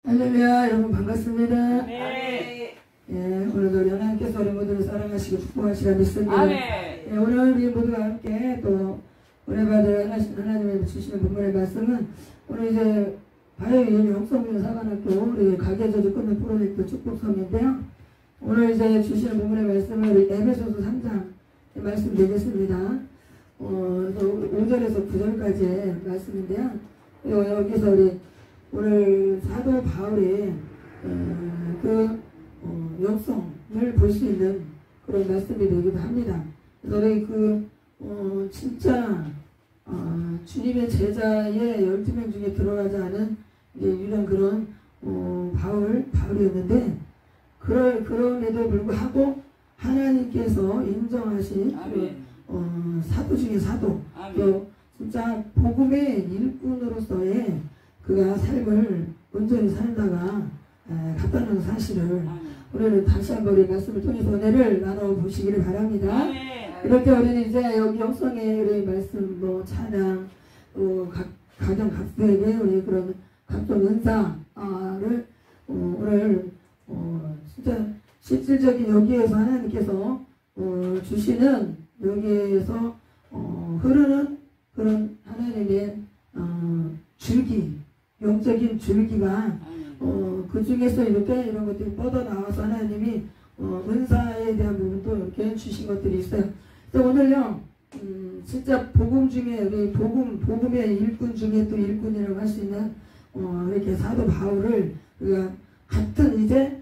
할렐루야, 여러분 반갑습니다. 네. 예, 오늘도 우리 하나님께서 우리 모두를 사랑하시고 축복하시라 믿습니다. 아멘. 예, 오늘 우리 모두가 함께 또 은혜받을 하나님의 주시는 본문의 말씀은 오늘 이제 바이오인 영성민 사관학교 우리 가계저주 끊는 프로젝트 축복성인데요. 오늘 이제 주시는 본문의 말씀은 우리 에베소서 3장 말씀 되겠습니다. 5절에서 9절까지의 말씀인데요. 여기서 우리 오늘 사도 바울의 역성을 볼 수 있는 그런 말씀이 되기도 합니다. 그래서 우리 진짜 주님의 제자의 12명 중에 들어가지 않은 이런 그런 바울이었는데 그럼에도 불구하고 하나님께서 인정하신 사도 중에 사도, 또 진짜 복음의 일꾼으로서의 그가 삶을 온전히 살다가 갔다는 사실을 우리는 다시 한번 우리 말씀을 통해서 은혜를 나눠보시기를 바랍니다. 이럴 때 우리는 이제 여기 영성의 우리 말씀, 찬양, 가정 각자에게 우리 그런 각종 은사를 오늘 진짜 실질적인 여기에서 하나님께서 주시는 여기에서 흐르는 그런 하나님의 줄기, 영적인 줄기가 그 중에서 이렇게 이런 것들이 뻗어나와서 하나님이 은사에 대한 부분도 이렇게 주신 것들이 있어요. 그래서 오늘요 진짜 복음 중에 우리 복음의 일꾼 중에 또 일꾼이라고 할 수 있는 이렇게 사도 바울을 우리가 같은 이제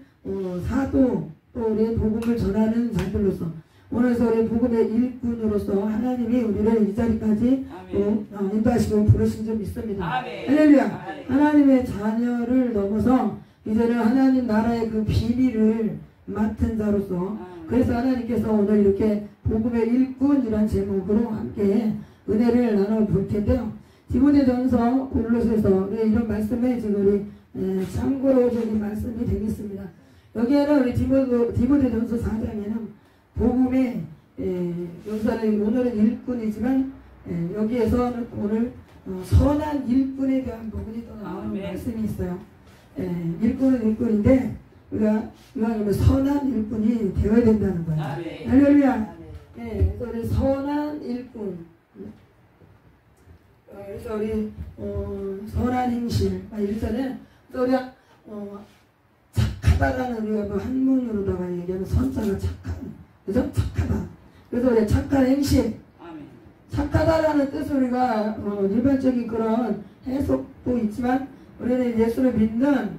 사도 또 우리 복음을 전하는 자들로서 오늘서 우리 복음의 일꾼으로서 하나님이 우리를 이 자리까지 또 인도하시고 부르신 줄 믿습니다. 할렐루야. 하나님의 자녀를 넘어서 이제는 하나님 나라의 그 비밀을 맡은 자로서 그래서 하나님께서 오늘 이렇게 복음의 일꾼이란 제목으로 함께 은혜를 나눠볼 텐데요. 디모데전서 골로새서 이런 말씀에 지금 우리 참고적인 말씀이 되겠습니다. 여기에는 우리 디모데전서 4장에는 복음의 여기서는 오늘은 일꾼이지만 여기에서는 오늘 선한 일꾼에 대한 부분이 또 나오는 말씀이 있어요. 일꾼은 일꾼인데 우리가 이왕이면 선한 일꾼이 되어야 된다는 거예요. 할렐루야. 그래서 우리 선한 일꾼. 그래서 우리 선한 행실. 일전에 또 우리가 착하다라는 우리가 한문으로다가 얘기하는 선자가 착한. 그죠? 착하다. 그래서 우리 착한 행실. 착하다라는 뜻을 우리가 일반적인 그런 해석도 있지만 우리는 예수를 믿는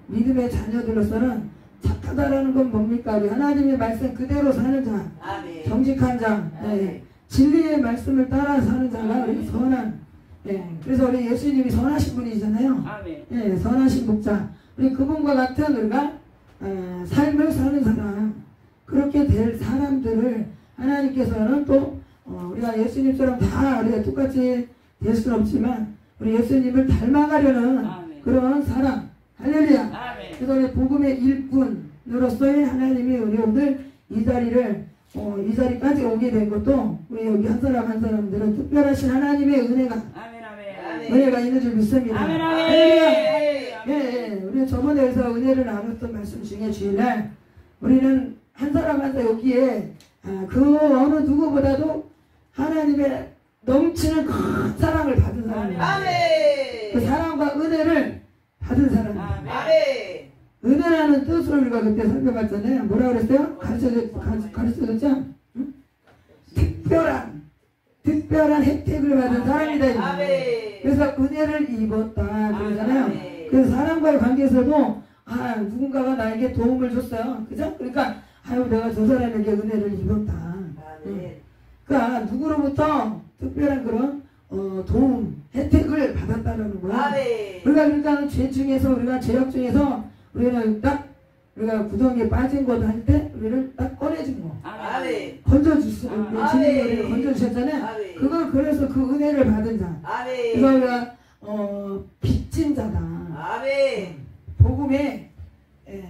믿음의 자녀들로서는 착하다라는 건 뭡니까? 우리 하나님의 말씀 그대로 사는 자, 정직한 자, 진리의 말씀을 따라 사는 자가 우리 선한. 그래서 우리 예수님이 선하신 분이잖아요. 선하신 목자. 우리 그분과 같은 우리가 삶을 사는 사람, 그렇게 될 사람들을 하나님께서는 또 우리가 예수님처럼 다 우리가 똑같이 될 수는 없지만 우리 예수님을 닮아가려는 그런 사람. 할렐루야. 그래서 우리 복음의 일꾼으로서의 하나님이 우리 오늘 이 자리까지 오게 된 것도 우리 여기 한 사람 한 사람들은 특별하신 하나님의 은혜가 있는 줄 믿습니다. 할렐루야. 우리 저번에 해서 은혜를 나눴던 말씀 중에 주일날 우리는 한 사람 한 사람 여기에 그 어느 누구보다도 하나님의 넘치는 큰 사랑을 받은 사람입니다. 그 사랑과 은혜를 받은 사람입니다. 은혜라는 뜻을 우리가 그때 살펴봤잖아요. 뭐라 그랬어요? 가르쳐줬죠? 응? 특별한 혜택을 받은 사람이다. 그래서 은혜를 입었다. 그러잖아요. 그래서 사람과의 관계에서도 누군가가 나에게 도움을 줬어요. 그죠? 그러니까 내가 저 사람에게 은혜를 입었다. 그러니까 누구로부터 특별한 그런 도움, 혜택을 받았다는 거야. 그러니까 죄 중에서 우리가 죄악 중에서 우리는 딱 우리가 구덩이에 빠진 것 할 때 우리를 딱 꺼내준 거. 주님이 건져주셨잖아요. 그걸 그래서 그 은혜를 받은 자. 그래서 우리가 빚진 자다. 복음의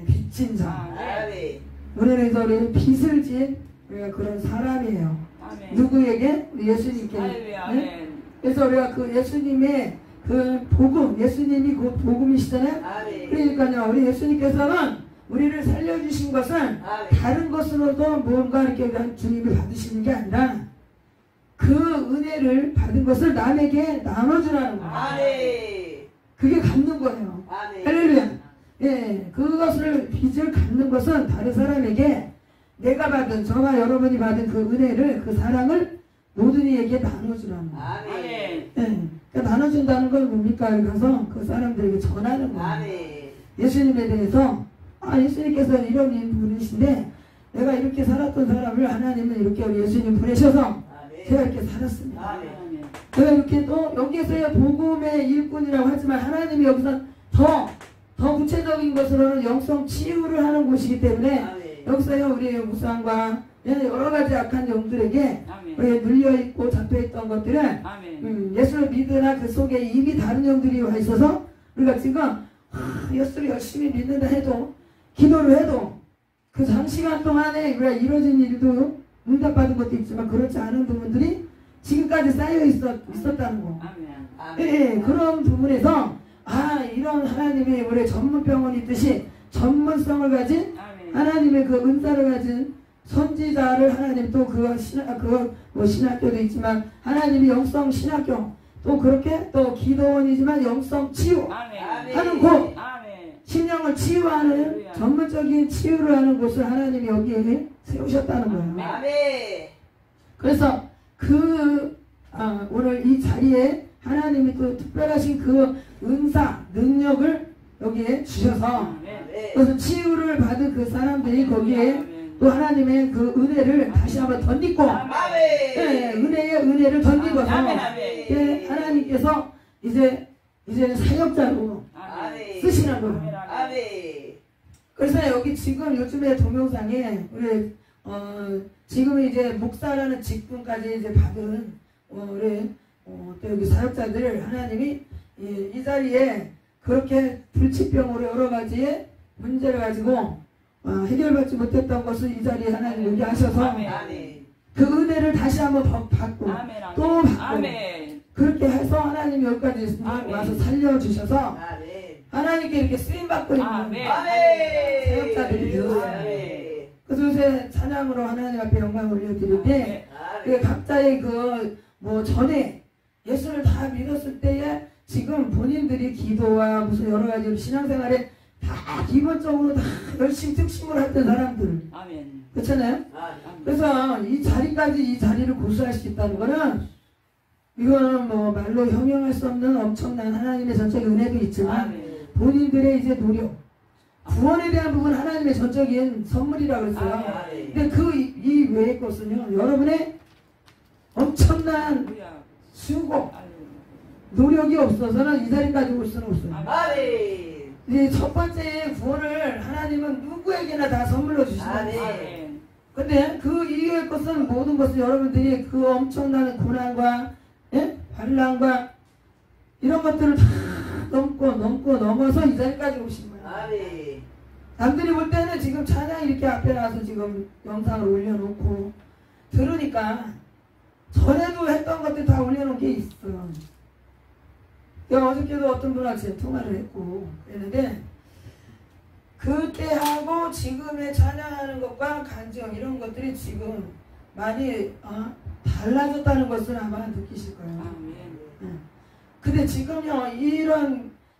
빚진 자. 우리는 그래서 우리는 빚을 진 우리가 그런 사람이에요. 누구에게? 우리 예수님께. 그래서 우리가 그 예수님의 그 복음, 예수님이 그 복음이시잖아요. 그러니까요, 우리 예수님께서는 우리를 살려주신 것은 다른 것으로도 뭔가 이렇게 주님이 받으시는 게 아니라 그 은혜를 받은 것을 남에게 나눠주라는 거예요. 그게 갚는 거예요. 할렐루야. 예, 그것을 빚을 갚는 것은 다른 사람에게 내가 받은, 저와 여러분이 받은 그 은혜를, 그 사랑을 모든 이에게 나눠주라는 거예요. 예, 그러니까 나눠준다는 건 뭡니까? 가서 그 사람들에게 전하는 거예요. 예수님에 대해서, 예수님께서 이런 분이신데 내가 이렇게 살았던 사람을 하나님은 이렇게 우리 예수님 보내셔서 제가 이렇게 살았습니다. 제가 이렇게 또 여기에서의 복음의 일꾼이라고 하지만 하나님이 여기서 더 구체적인 것으로는 영성 치유를 하는 곳이기 때문에 여기서요 우리 무상과 여러 가지 악한 영들에게 눌려있고 잡혀있던 것들은 예수를 믿으나 그 속에 이미 다른 영들이 와 있어서 우리가 지금 예수를 열심히 믿는다 해도 기도를 해도 그 장시간 동안에 이루어진 일도 응답받은 것도 있지만 그렇지 않은 부분들이 지금까지 쌓여 있었다는 거. 예, 그런 부분에서 이런 하나님의 우리 전문병원이 있듯이 전문성을 가진 하나님의 그 은사를 가진 선지자를 하나님 또 신학교도 있지만 하나님이 영성 신학교 또 그렇게 또 기도원이지만 영성 치유 하는 곳 심령을 치유하는 전문적인 치유를 하는 곳을 하나님이 여기에 세우셨다는 거예요. 그래서 오늘 이 자리에 하나님이 또 특별하신 그 은사, 능력을 여기에 주셔서 그래서 치유를 받은 그 사람들이 거기에 또 하나님의 그 은혜를 다시 한번 덧입고 은혜의 은혜를 덧입어서 하나님께서 이제는 사역자로 쓰시는 거예요. 그래서 여기 지금 요즘에 동영상에 우리 지금 이제 목사라는 직분까지 이제 받은 우리 또 여기 사역자들 하나님이 이 자리에 그렇게 불치병으로 여러 가지의 문제를 가지고 해결받지 못했던 것을 이 자리에 하나님 여기 하셔서 그 은혜를 다시 한번 받고 또 받고 그렇게 해서 하나님 여기까지 와서 살려주셔서 하나님께 이렇게 쓰임받고 있는 사역자들이 되었어요. 그래서 요새 찬양으로 하나님 앞에 영광을 올려드릴 때 각자의 전에 예수를 다 믿었을 때에 지금 본인들이 기도와 무슨 여러 가지 신앙생활에 다 기본적으로 다 열심히 특심을 했던 사람들. 그렇잖아요? 그래서 이 자리를 고수할 수 있다는 거는 이거는 말로 형용할 수 없는 엄청난 하나님의 전적인 은혜도 있지만 본인들의 이제 노력 구원에 대한 부분 하나님의 전적인 선물이라고 했어요. 근데 이 외의 것은요 여러분의 엄청난 수고 노력이 없어서는 이 자리까지 올 수는 없어요. 이제 첫 번째 구원을 하나님은 누구에게나 다 선물로 주시는데 근데 그 이외의 것은 모든 것은 여러분들이 그 엄청난 고난과 반란과 이런 것들을 다 넘어서 이 자리까지 오신 거예요. 남들이 볼 때는 지금 찬양 이렇게 앞에 나와서 지금 영상을 올려놓고 들으니까 전에도 했던 것들 다 올려놓은 게 있어요. 어저께도 어떤 분하고 통화를 했고 그랬는데 그때 하고 지금의 찬양하는 것과 간증 이런 것들이 지금 많이 달라졌다는 것을 아마 느끼실 거예요. 근데 지금요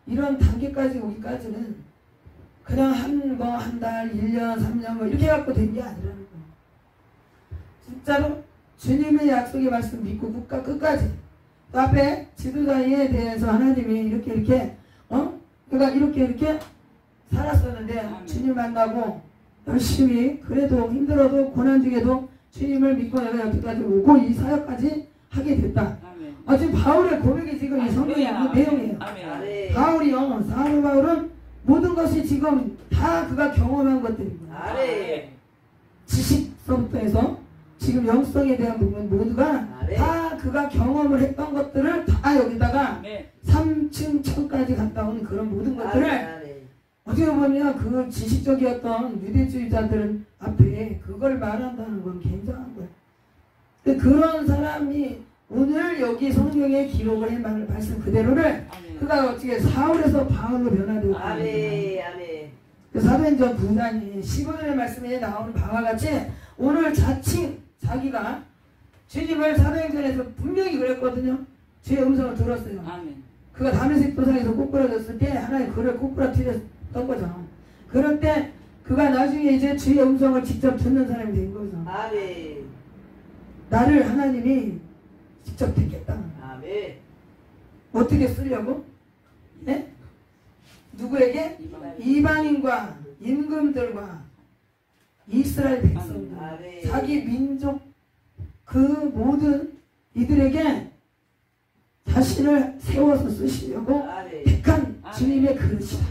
이런 단계까지 오기까지는 그냥 한 달, 1년, 3년 이렇게 갖고 된 게 아니라는 거예요. 진짜로 주님의 약속의 말씀 믿고 끝까지 또 앞에 지도자에 대해서 하나님이 이렇게 내가 이렇게 살았었는데 주님 만나고 열심히 그래도 힘들어도 고난 중에도 주님을 믿고 내가 여기까지 오고 이 사역까지 하게 됐다. 지금 바울의 고백이 지금 이 성경의 그 내용이에요. 바울이요. 사도 바울은 모든 것이 지금 다 그가 경험한 것들입니다. 지식서부터 해서 지금 영성에 대한 부분 모두가 다 그가 경험을 했던 것들을 다 여기다가 3층 천까지 갔다 오는 그런 모든 것들을 어떻게 보면 그 지식적이었던 유대주의자들 앞에 그걸 말한다는 건 굉장한 거예요. 그런 사람이 오늘 여기 성경에 기록을 한 말씀 그대로를 그가 어떻게 사울에서 바울로 변화되었고 사도행전 9장 15절의 말씀에 나오는 바와 같이 오늘 자칭 자기가 주님을 사도행전에서 분명히 그랬거든요. 주의 음성을 들었어요. 그가 다메섹 도상에서 꼬꾸라졌을 때 하나님 그를 꼬꾸라뜨렸던 거죠. 그럴 때 그가 나중에 이제 주의 음성을 직접 듣는 사람이 된 거죠. 나를 하나님이 직접 택했다. 어떻게 쓰려고? 네? 누구에게? 이방인과 임금들과 이스라엘 백성, 자기 민족 그 모든 이들에게 자신을 세워서 쓰시려고 택한 주님의 그릇이다.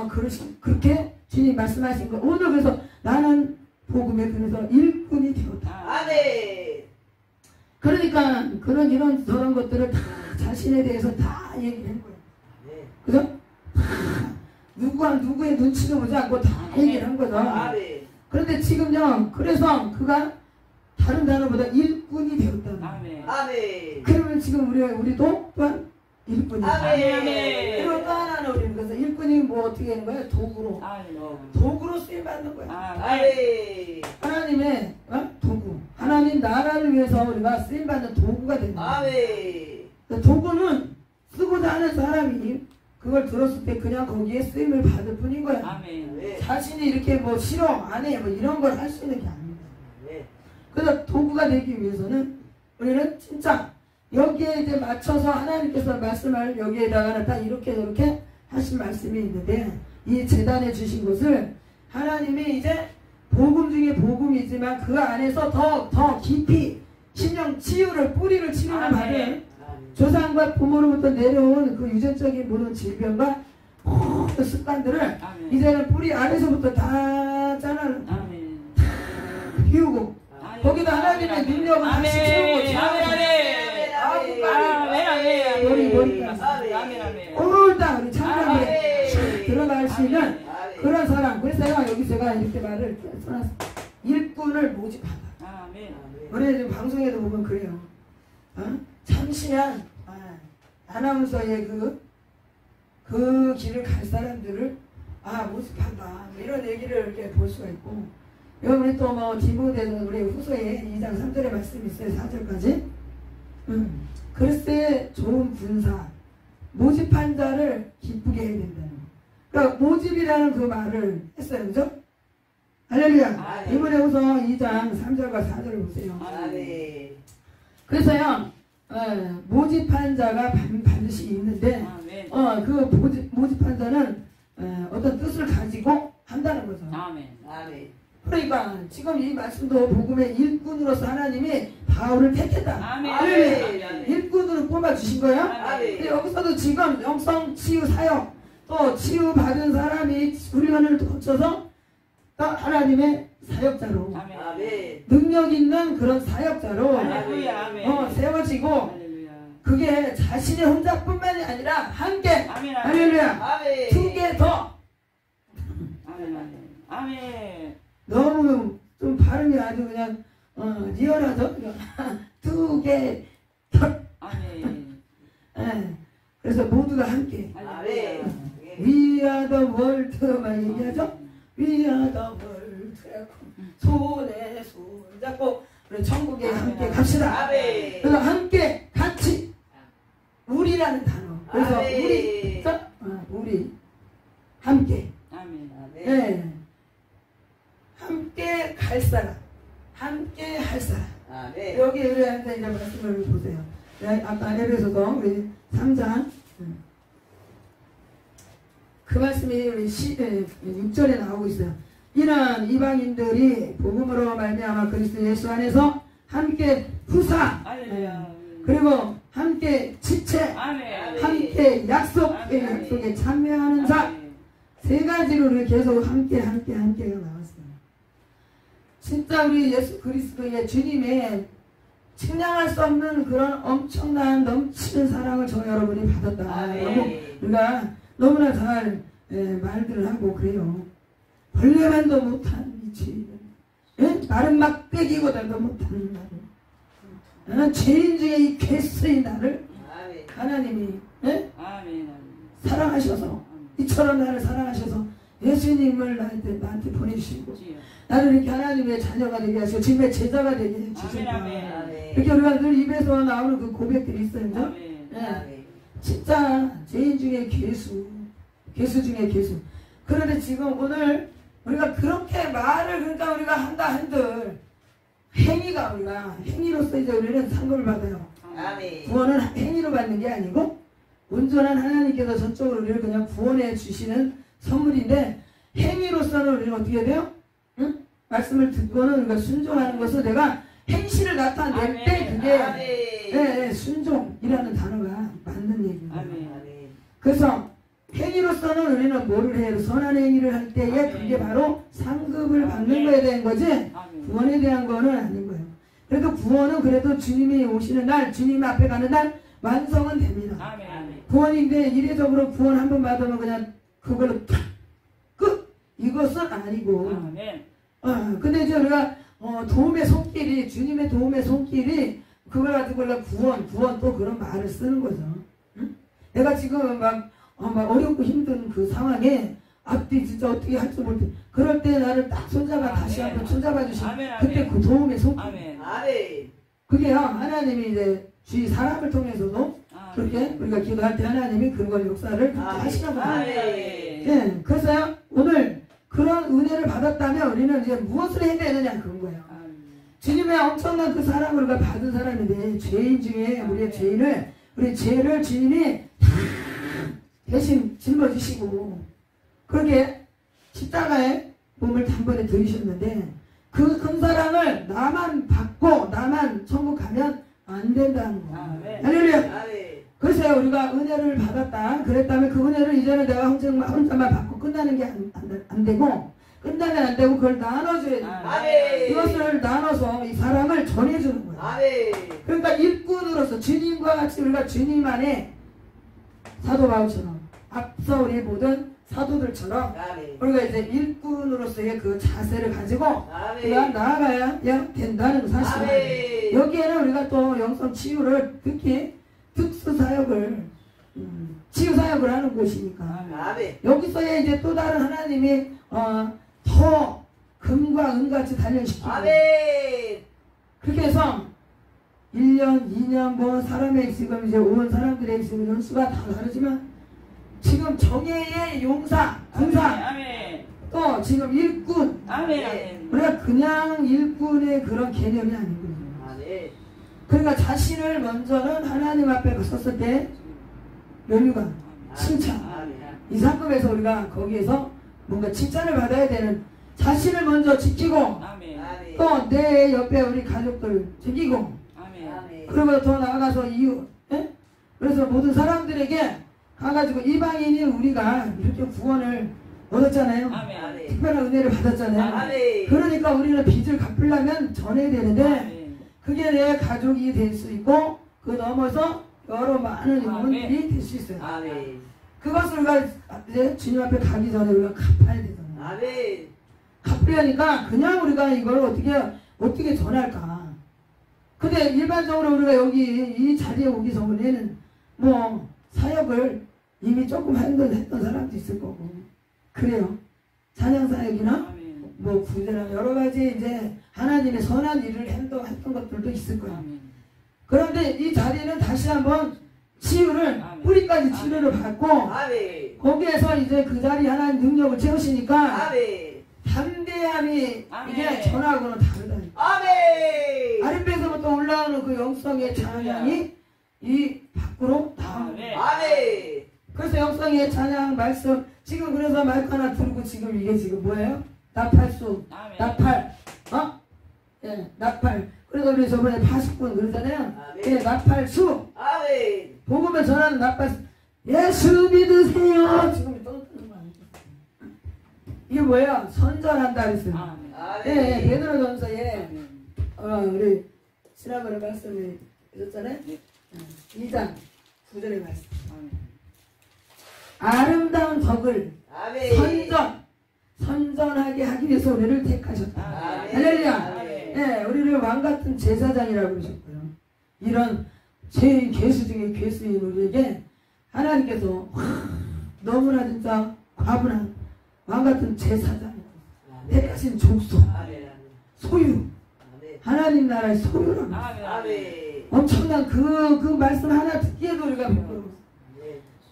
그릇이 그렇게 주님 말씀하신 거. 오늘 그래서 나는 복음에 그래서 일꾼이 되었다. 그러니까 그런 이런 저런 것들을 다 자신에 대해서 다 얘기를 한 거예요. 그죠? 누구의 눈치도 보지 않고 다 얘기를 한 거죠. 그런데 지금요, 그래서 그가 다른 단어보다 일꾼이 되었다는 거예요. 그러면 지금 우리도 또한 일꾼이에요. 그리고 또 하나는 우리는 그래서 일꾼이 뭐 어떻게 하는 거예요? 도구로 쓰임받는 거예요. 하나님의 도구. 하나님 나라를 위해서 우리가 쓰임받는 도구가 된다. 도구는 쓰고자 하는 사람이 그걸 들었을 때 그냥 거기에 쓰임을 받을 뿐인 거야. 자신이 이렇게 뭐 싫어 안 해 뭐 이런 걸 할 수 있는 게 아닙니다. 그래서 도구가 되기 위해서는 우리는 진짜 여기에 이제 맞춰서 하나님께서 말씀을 여기에다가 딱 이렇게 하신 말씀이 있는데 이 재단에 주신 것을 하나님이 이제 복음 중에 복음이지만 그 안에서 더 깊이 심령 치유를 뿌리를 치료를 받은 조상과 부모로부터 내려온 그 유전적인 모든 질병과 모든 습관들을 이제는 뿌리 아래서부터 다 잘라는 다 비우고 거기다 하나님의 능력을 다시 채우고 머리까지 오늘 다 우리 참견에 들어갈 수 있는 그런 사람. 그래서 여기 제가 이렇게 말을 써놨습니다. 일꾼을 모집한다. 우리 지금 방송에도 보면 그래요. 참신한 아나운서의 그 길을 갈 사람들을 모집한다. 뭐 이런 얘기를 이렇게 볼 수가 있고 여러분이 또 뭐 디모데는 우리 후서에 2장 3절의 말씀이 있어요. 4절까지 글쎄 좋은 군사 모집한 자를 기쁘게 해야 된다는 거예요. 그러니까 모집이라는 그 말을 했어요. 그죠? 할렐루야. 디모데후서 2장 3절과 4절을 보세요. 그래서요 모집한 자가 반드시 있는데 그 모집한 자는 어떤 뜻을 가지고 한다는 거죠. 그러니까 지금 이 말씀도 복음의 일꾼으로서 하나님이 바울을 택했다. 일꾼으로 뽑아주신 거예요. 근데 여기서도 지금 영성 치유 사역 또 치유받은 사람이 훈련을 거쳐서 또 하나님의 사역자로 능력 있는 그런 사역자로 세워지고 그게 자신의 혼자뿐만이 아니라 함께 할렐루야 두 개 더 너무 좀 발음이 아주 그냥 리얼하죠. 두 개 더 그래서 모두가 함께 We are the world만 얘기하죠. We are the world 손에 손잡고 우리 천국에 함께 갑시다. 그래서 함께 같이 우리라는 단어. 그래서 우리 함께 함께 갈 사람 함께 할 사람 여기 우리한테 이제 말씀을 보세요. 아까 에베소서 우리 3장 그 말씀이 우리 6절에 나오고 있어요. 이는 이방인들이 복음으로 말미암아 그리스도 예수 안에서 함께 후사 그리고 함께 지체 함께 약속에 참여하는 자 세 가지로 계속 함께가 나왔어요. 진짜 우리 예수 그리스도의 주님의 측량할 수 없는 그런 엄청난 넘치는 사랑을 저 여러분이 받았다. 우리가 너무나 잘 말들을 하고 그래요. 벌레만도 못한 미치 마른 막대기보다도 못한 죄인 중에 이 괴수인 나를 하나님이 사랑하셔서 이처럼 나를 사랑하셔서 예수님을 나한테 보내주시고 나를 이렇게 하나님의 자녀가 되게 하시고 주님의 제자가 되게 해주신다. 이렇게 우리가 늘 입에서 나오는 그 고백들이 있어요. 그죠? 진짜 죄인 중에 괴수 중에 괴수. 그런데 지금 오늘 우리가 그렇게 말을 그러니까 우리가 한다 한들 행위가 우리가 행위로서 이제 우리는 상급을 받아요. 구원은 행위로 받는 게 아니고 온전한 하나님께서 저쪽으로 우리를 그냥 구원해 주시는 선물인데 행위로서는 우리는 어떻게 돼요? 응? 말씀을 듣고는 우리가 순종하는 것을 내가 행실을 나타낼 때 그게 순종이라는 단어가 맞는 얘기입니다. 그래서 행위로서는 우리는 뭐를 해요? 선한 행위를 할 때에 그게 바로 상급을 받는 거에 대한 거지 구원에 대한 거는 아닌 거예요. 그래도 구원은 그래도 주님이 오시는 날 주님 앞에 가는 날 완성은 됩니다. 구원인데 이례적으로 구원 한 번 받으면 그냥 그걸로 끝! 이것은 아니고 근데 이제 우리가 도움의 손길이 주님의 도움의 손길이 그걸 가지고 구원 또 그런 말을 쓰는 거죠. 응? 내가 지금 막 어렵고 힘든 그 상황에 앞뒤 진짜 어떻게 할지 모르겠 그럴 때 나를 딱 손잡아 다시 한번 손잡아 주신 그때 그 도움의 손길 그게요 하나님이 이제 주위 사람을 통해서도 그렇게 우리가 기도할 때 하나님이 그걸 역사를 하시는 거예요. 그래서요 오늘 그런 은혜를 받았다면 우리는 이제 무엇을 해야 되느냐 그런 거예요. 주님의 엄청난 그 사랑을 우리가 받은 사람인데 죄인 중에 우리 죄를 주님이 다 대신 짊어지시고 그렇게 십자가에 몸을 단번에 들이셨는데 그 큰 사랑을 나만 받고 나만 천국 가면 안 된다는 거예요. 할렐루야. 그래서 우리가 은혜를 받았다 그랬다면 그 은혜를 이제는 내가 혼자만 받고 끝나는 게 안 되고 끝나면 안 되고 그걸 나눠줘야 돼. 그것을 나눠서 이 사랑을 전해주는 거예요. 그러니까 일꾼으로서 주님과 같이 우리가 주님 안에 사도 바울처럼 앞서 우리 모든 사도들처럼 우리가 이제 일꾼으로서의 그 자세를 가지고 우리가 나아가야 된다는 사실. 여기에는 우리가 또 영성 치유를 특히 특수 사역을 치유 사역을 하는 곳이니까 여기서의 이제 또 다른 하나님이 더 금과 은같이 단련시키고 그렇게 해서 1년, 2년 뭐 사람의 지금 이제 온 사람들의 지금 연수가 다 다르지만 지금 정예의 용사, 군사 또 지금 일꾼 우리가 그냥 일꾼의 그런 개념이 아니거든요. 그러니까 자신을 먼저는 하나님 앞에 섰을 때 면류관, 칭찬 이 상급에서 우리가 거기에서 뭔가 칭찬을 받아야 되는 자신을 먼저 지키고 또 내 옆에 우리 가족들 지키고 그리고 더 나아가서 이웃 그래서 모든 사람들에게 가가지고 이방인이 우리가 이렇게 구원을 얻었잖아요. 특별한 은혜를 받았잖아요. 그러니까 우리는 빚을 갚으려면 전해야 되는데 그게 내 가족이 될 수 있고 그 넘어서 여러 많은 영혼들이 될 수 있어요. 그것을 우리가 이제 주님 앞에 가기 전에 우리가 갚아야 되잖아요. 갚으려니까 그냥 우리가 이걸 어떻게 전할까. 근데 일반적으로 우리가 여기 이 자리에 오기 전에는 뭐 사역을 이미 조금 했던 사람도 있을 거고 그래요. 찬양 사역이나 뭐 구제나 여러 가지 이제 하나님의 선한 일을 했던 것들도 있을 거예요. 그런데 이 자리는 다시 한번 치유를 뿌리까지 치료를 받고 거기에서 이제 그 자리 하나님 능력을 채우시니까 담대함이 이게 전하고는 다르다니까. 아랫배에서부터 올라오는 그 영성의 찬양이 이 밖으로 나옵니다. 그래서 영성의 찬양 말씀 지금 그래서 마이크 하나 들고 지금 이게 지금 뭐예요? 나팔수 나팔 나팔 그래서 우리 저번에 80분 그러잖아요. 나팔수 복음을 전하는 나팔수 예수 믿으세요 지금 떠드는 거 아니죠? 이게 뭐예요? 선전한다 그랬어요. 베드로전서에 우리 지난번에 말씀을 해줬잖아요. 2장 9절의 말씀. 아름다운 덕을 선전하게 하기 위해서 우리를 택하셨다. 할렐루야. 우리를 왕같은 제사장이라고 그러셨고요. 이런 제일 괴수 중에 괴수인 우리에게 하나님께서 너무나 진짜 과분한 왕같은 제사장, 대가신 족속, 소유, 하나님 나라의 소유라고. 엄청난 그 말씀 하나 듣기에도 우리가 부끄러워.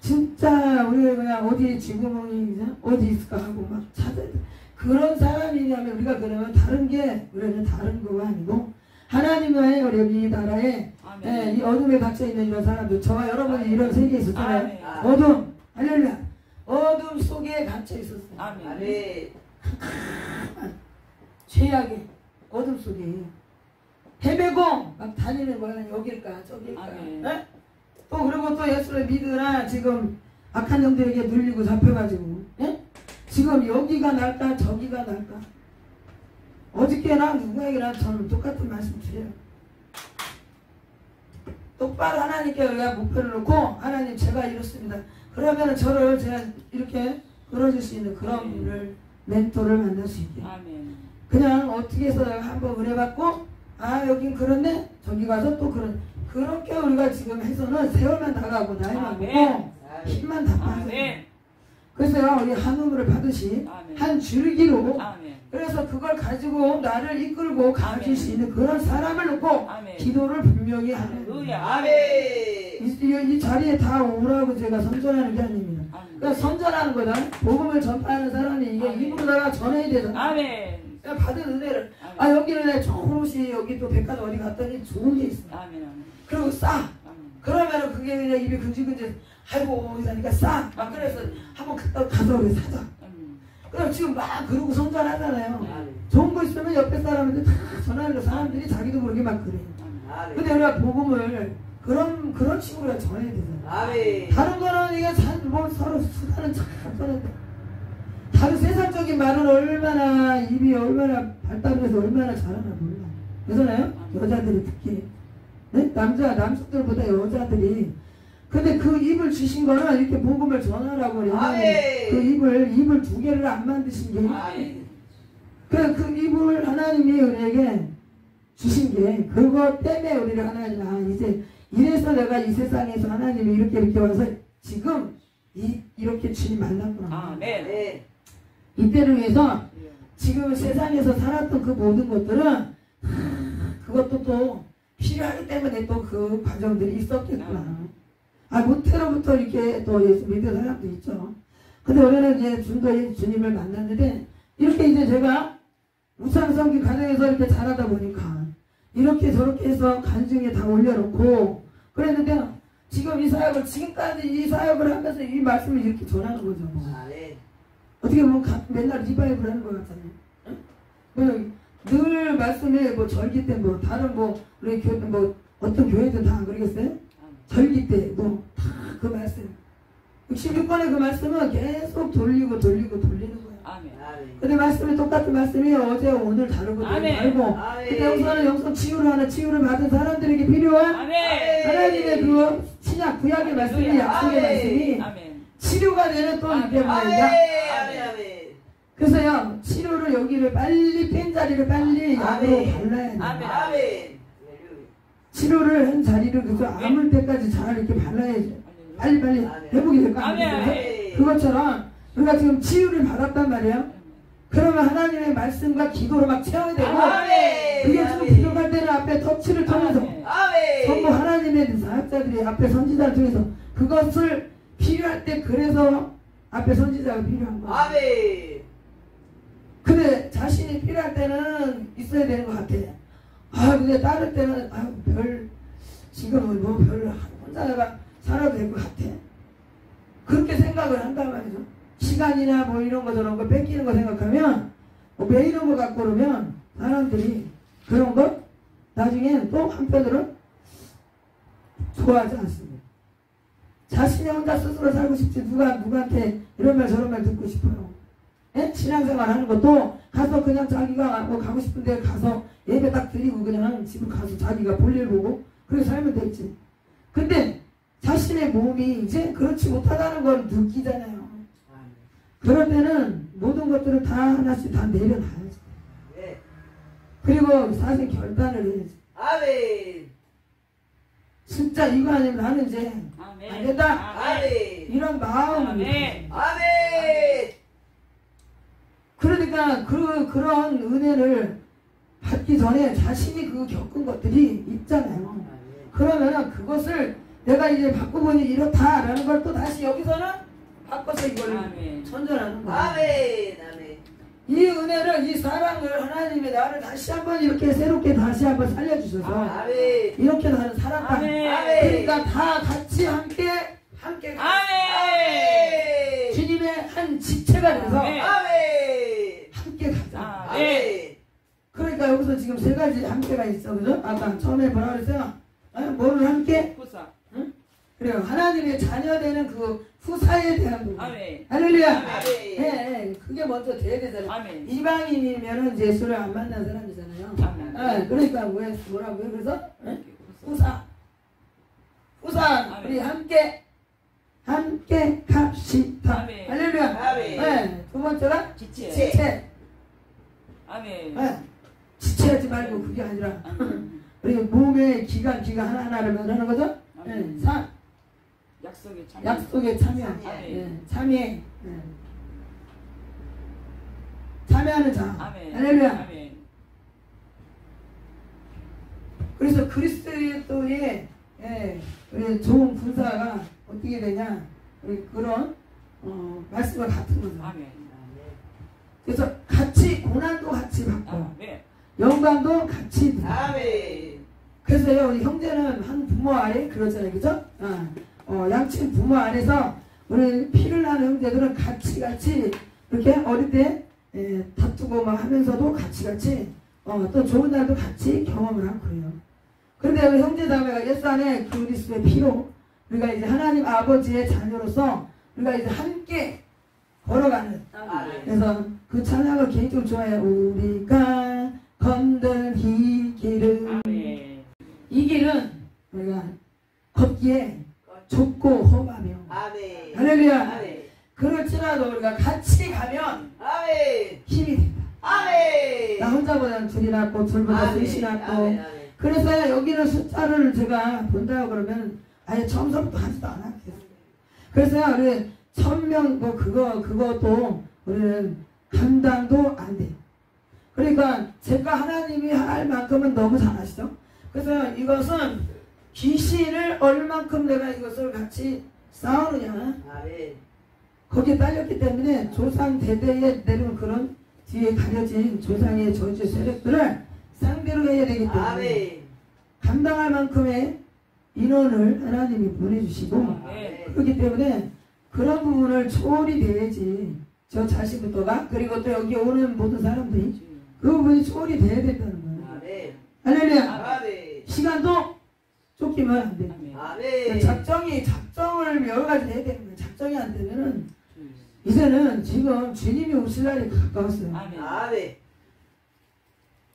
진짜 우리가 그냥 어디 지구멍이 어디 있을까 하고 막 찾아야 돼. 그런 사람이냐면 우리가 그러면 다른 게 우리는 다른 거가 아니고 하나님의 우리 이 나라에 이 어둠에 갇혀 있는 이런 사람들, 저와 여러분이 이런 세계에 있었잖아요. 어둠, 할렐루야. 어둠 속에 갇혀 있었어요. 아멘. 죄악의 어둠 속에 헤매고 막 다니는 거야. 여길까 저길까. 네? 또 그리고 또 예수를 믿으나 지금 악한 영들에게 눌리고 잡혀가지고, 예? 지금 여기가 날까 저기가 날까. 어저께나 누구에게나 저는 똑같은 말씀 드려요. 똑바로 하나님께 우리가 목표를 놓고 하나님 제가 이렇습니다. 그러면 저를 제가 이렇게 끌어줄 수 있는 그런 분을 멘토를 만날 수 있게. 그냥 어떻게 해서 한번 은혜 받고 아 여긴 그렇네 저기 가서 또 그렇게 우리가 지금 해서는 세월만 다 가고 나이만 먹고 힘만 다 빠져. 그래서 우리 한 우물을 받으시 한 줄기로 그래서 그걸 가지고 나를 이끌고 가질 수 있는 그런 사람을 놓고 기도를 분명히 하는 이 자리에 다 오라고 제가 선전하는 게 아닙니다. 그러니까 선전하는 거다. 복음을 전파하는 사람이 이게 입으로다가 전해야 되잖아. 그냥 받은 은혜를 여기는 내 좋은 옷이 여기 또 백화점 어디 갔더니 좋은 게 있어. 그리고 싸. 그러면은 그게 그냥 입이 근질근질 아이고 이러니까 싸. 막 그래서 한번 가서 우리 사자. 그럼 지금 막 그러고 선전하잖아요. 좋은 거 있으면 옆에 사람한테 다 전하는 사람들이 자기도 모르게 막 그래요. 근데 우리가 복음을 그런 식으로 전해야 되잖아요. 다른 거는 이게 뭐 서로 수다는 잘 떠는데 다른 세상적인 말은 얼마나 입이 얼마나 발달해서 얼마나 잘하나 몰라. 그러잖아요. 여자들이 특히 네? 남성들보다 여자들이. 근데 그 입을 주신 거는 이렇게 복음을 전하라고 그래요. 그 입을 두 개를 안 만드신 게 그 입을 하나님이 우리에게 주신 게 그거 때문에 우리를 하나님 이제 이래서 내가 이 세상에서 하나님이 이렇게 와서 지금 이렇게 주님 만났구나. 이때를 위해서 지금 세상에서 살았던 그 모든 것들은 그것도 또 필요하기 때문에 또 그 과정들이 있었겠구나. 모태로부터 이렇게 또 예수 믿는 사람도 있죠. 근데 우리는 이제 중도의 주님을 만났는데 이렇게 이제 제가 우상성기 가정에서 이렇게 자라다 보니까 이렇게 저렇게 해서 간증에 다 올려놓고 그랬는데 지금 이 사역을 지금까지 이 사역을 하면서 이 말씀을 이렇게 전하는 거죠. 어떻게 보면 맨날 리바이브를 하는 것 같잖아요. 늘 말씀에 뭐 절기 때 뭐 다른 뭐 우리 뭐 어떤 교회든 다 그러겠어요? 절기 때 뭐 다 그 말씀 66번의 그 말씀은 계속 돌리는 거예요. 근데 말씀이 똑같은 말씀이 어제 오늘 다르고 다르고 근데 여기서는 영성 치유를 하는 치유를 받은 사람들에게 필요한 하나님의 그 신약 구약의 말씀이 약속의 말씀이 치료가 되는 또 이게 뭐야. 그래서요 치료를 여기를 빨리 뺀 자리를 빨리 약으로 발라야 돼. 치료를 한 자리를 그래서 아물 때까지 잘 이렇게 발라야지. 빨리 회복이 될 거 아니에요. 그것처럼 우리가 지금 치유를 받았단 말이에요. 그러면 하나님의 말씀과 기도로 막 채워야 되고 그게 좀 부족할 때는 앞에 터치를 통해서 전부 하나님의 사역자들이 앞에 선지자를 통해서 그것을 필요할 때 그래서 앞에 선지자가 필요한 거예요. 근데 자신이 필요할 때는 있어야 되는 것 같아. 근데 다른 때는 지금은 뭐 별 혼자 내가 살아도 될 것 같아. 그렇게 생각을 한단 말이죠. 시간이나 뭐 이런 거 저런 거 뺏기는 거 생각하면 왜 이런 거 갖고 그러면 사람들이 그런 거 나중엔 또 한편으로 좋아하지 않습니다. 자신이 혼자 스스로 살고 싶지 누구한테 이런 말 저런 말 듣고 싶어요. 신앙생활 하는 것도 가서 그냥 자기가 뭐 가고 싶은 데 가서 예배 딱 드리고 그냥 집에 가서 자기가 볼일 보고 그렇게 살면 되지. 근데 자신의 몸이 이제 그렇지 못하다는 걸 느끼잖아요. 그럴 때는 모든 것들을 다 하나씩 다 내려놔야지. 그리고 사실 결단을 해야지. 진짜 이거 아니면 나는 이제 아멘. 안 된다. 아멘. 이런 마음을. 아멘. 아멘. 그러니까 그런 은혜를 받기 전에 자신이 그 겪은 것들이 있잖아요. 그러면 그것을 내가 이제 바꿔보니 이렇다라는 걸 또 다시 여기서는 바꿔서 이걸 아멘. 전전하는 거야. 아멘. 아멘. 이 은혜를, 이 사랑을 하나님이 나를 다시 한번 이렇게 새롭게 다시 한번 살려주셔서 아멘. 이렇게 나는 살았다. 아멘. 그러니까 다 같이 함께 아멘. 주님의 한 지체가 돼서 아멘. 아멘. 함께 가자. 아멘. 그러니까 여기서 지금 세 가지 함께가 있어, 그죠? 아까 처음에 뭐라 그랬어요? 뭐를 함께? 후사. 응? 그래요. 하나님의 자녀되는 그 후사에 대한 부분. 아멘. 할렐루야. 아멘. 예, 그게 먼저 돼야 되잖아요. 아멘. 이방인이면은 예수를 안 만난 사람이잖아요. 아멘. 예, 그러니까 뭐라고요? 그래서 후사. 아멘. 우리 함께 갑시다. 아멘. 할렐루야. 아멘. 예, 두 번째가 지체. 지체. 아멘. 예, 지체하지 말고 그게 아니라 아멘. 우리 몸의 기가 하나하나를 만드는 거죠. 예, 아멘. 약속에 참여. 약속에 참여. 아멘. 예, 참여. 예. 참여하는 자. 아멘. 할렐루야. 아멘. 그래서 그리스도의 우리 좋은 군사가 어떻게 되냐? 우리 그런 말씀과 같은 거죠. 아멘. 그래서 같이 고난도 같이 받고 아멘. 영광도 같이 누리고. 아멘. 그래서요 우리 형제는 한 부모 아래 그러잖아요, 그죠? 양친 부모 안에서 우리 피를 나는 형제들은 같이 이렇게 어릴 때 다투고 막 하면서도 같이 또 좋은 날도 같이 경험을 하고 그래요. 그런데 우리 형제자매가 예수 안에 그리스도의 피로 우리가 이제 하나님 아버지의 자녀로서 우리가 이제 함께 걸어가는. 아멘. 그래서 그 찬양을 개인적으로 좋아해요. 우리가 걷는 이 길은, 아멘. 이 길은 우리가 걷기에 좁고 험하며, 아멘. 할렐루야. 아멘. 그럴지라도 우리가 같이 가면 아멘. 힘이 된다. 아멘. 나 혼자보다는 둘이 낫고 둘보다 셋이 낫고. 아멘. 그래서 여기는 숫자를 제가 본다고 그러면 아예 처음부터 하지도 않았겠어요. 그래서 우리 1000명 뭐 그것도 우리는 감당도 안 돼요. 그러니까 제가 하나님이 할 만큼은 너무 잘하시죠. 그래서 이것은 귀신을 얼만큼 내가 이것을 같이 싸우느냐, 아멘. 거기에 딸렸기 때문에 조상 대대에 내려온 그런 뒤에 가려진 조상의 저주 세력들을 상대로 해야 되기 때문에 아멘. 감당할 만큼의 인원을 하나님이 보내주시고, 아멘. 그렇기 때문에 그런 부분을 초월이 돼야지 저 자신부터가, 그리고 또 여기 오는 모든 사람들이 그 부분이 초월이 돼야 된다는 거예요. 아멘. 할렐루야. 아멘. 시간도 쫓기면 안 돼요. 아멘. 아멘. 작정을 여러 가지 해야 되는 거예요. 작정이 안 되면은 이제는 지금 주님이 오실 날이 가까웠어요. 아멘. 아멘.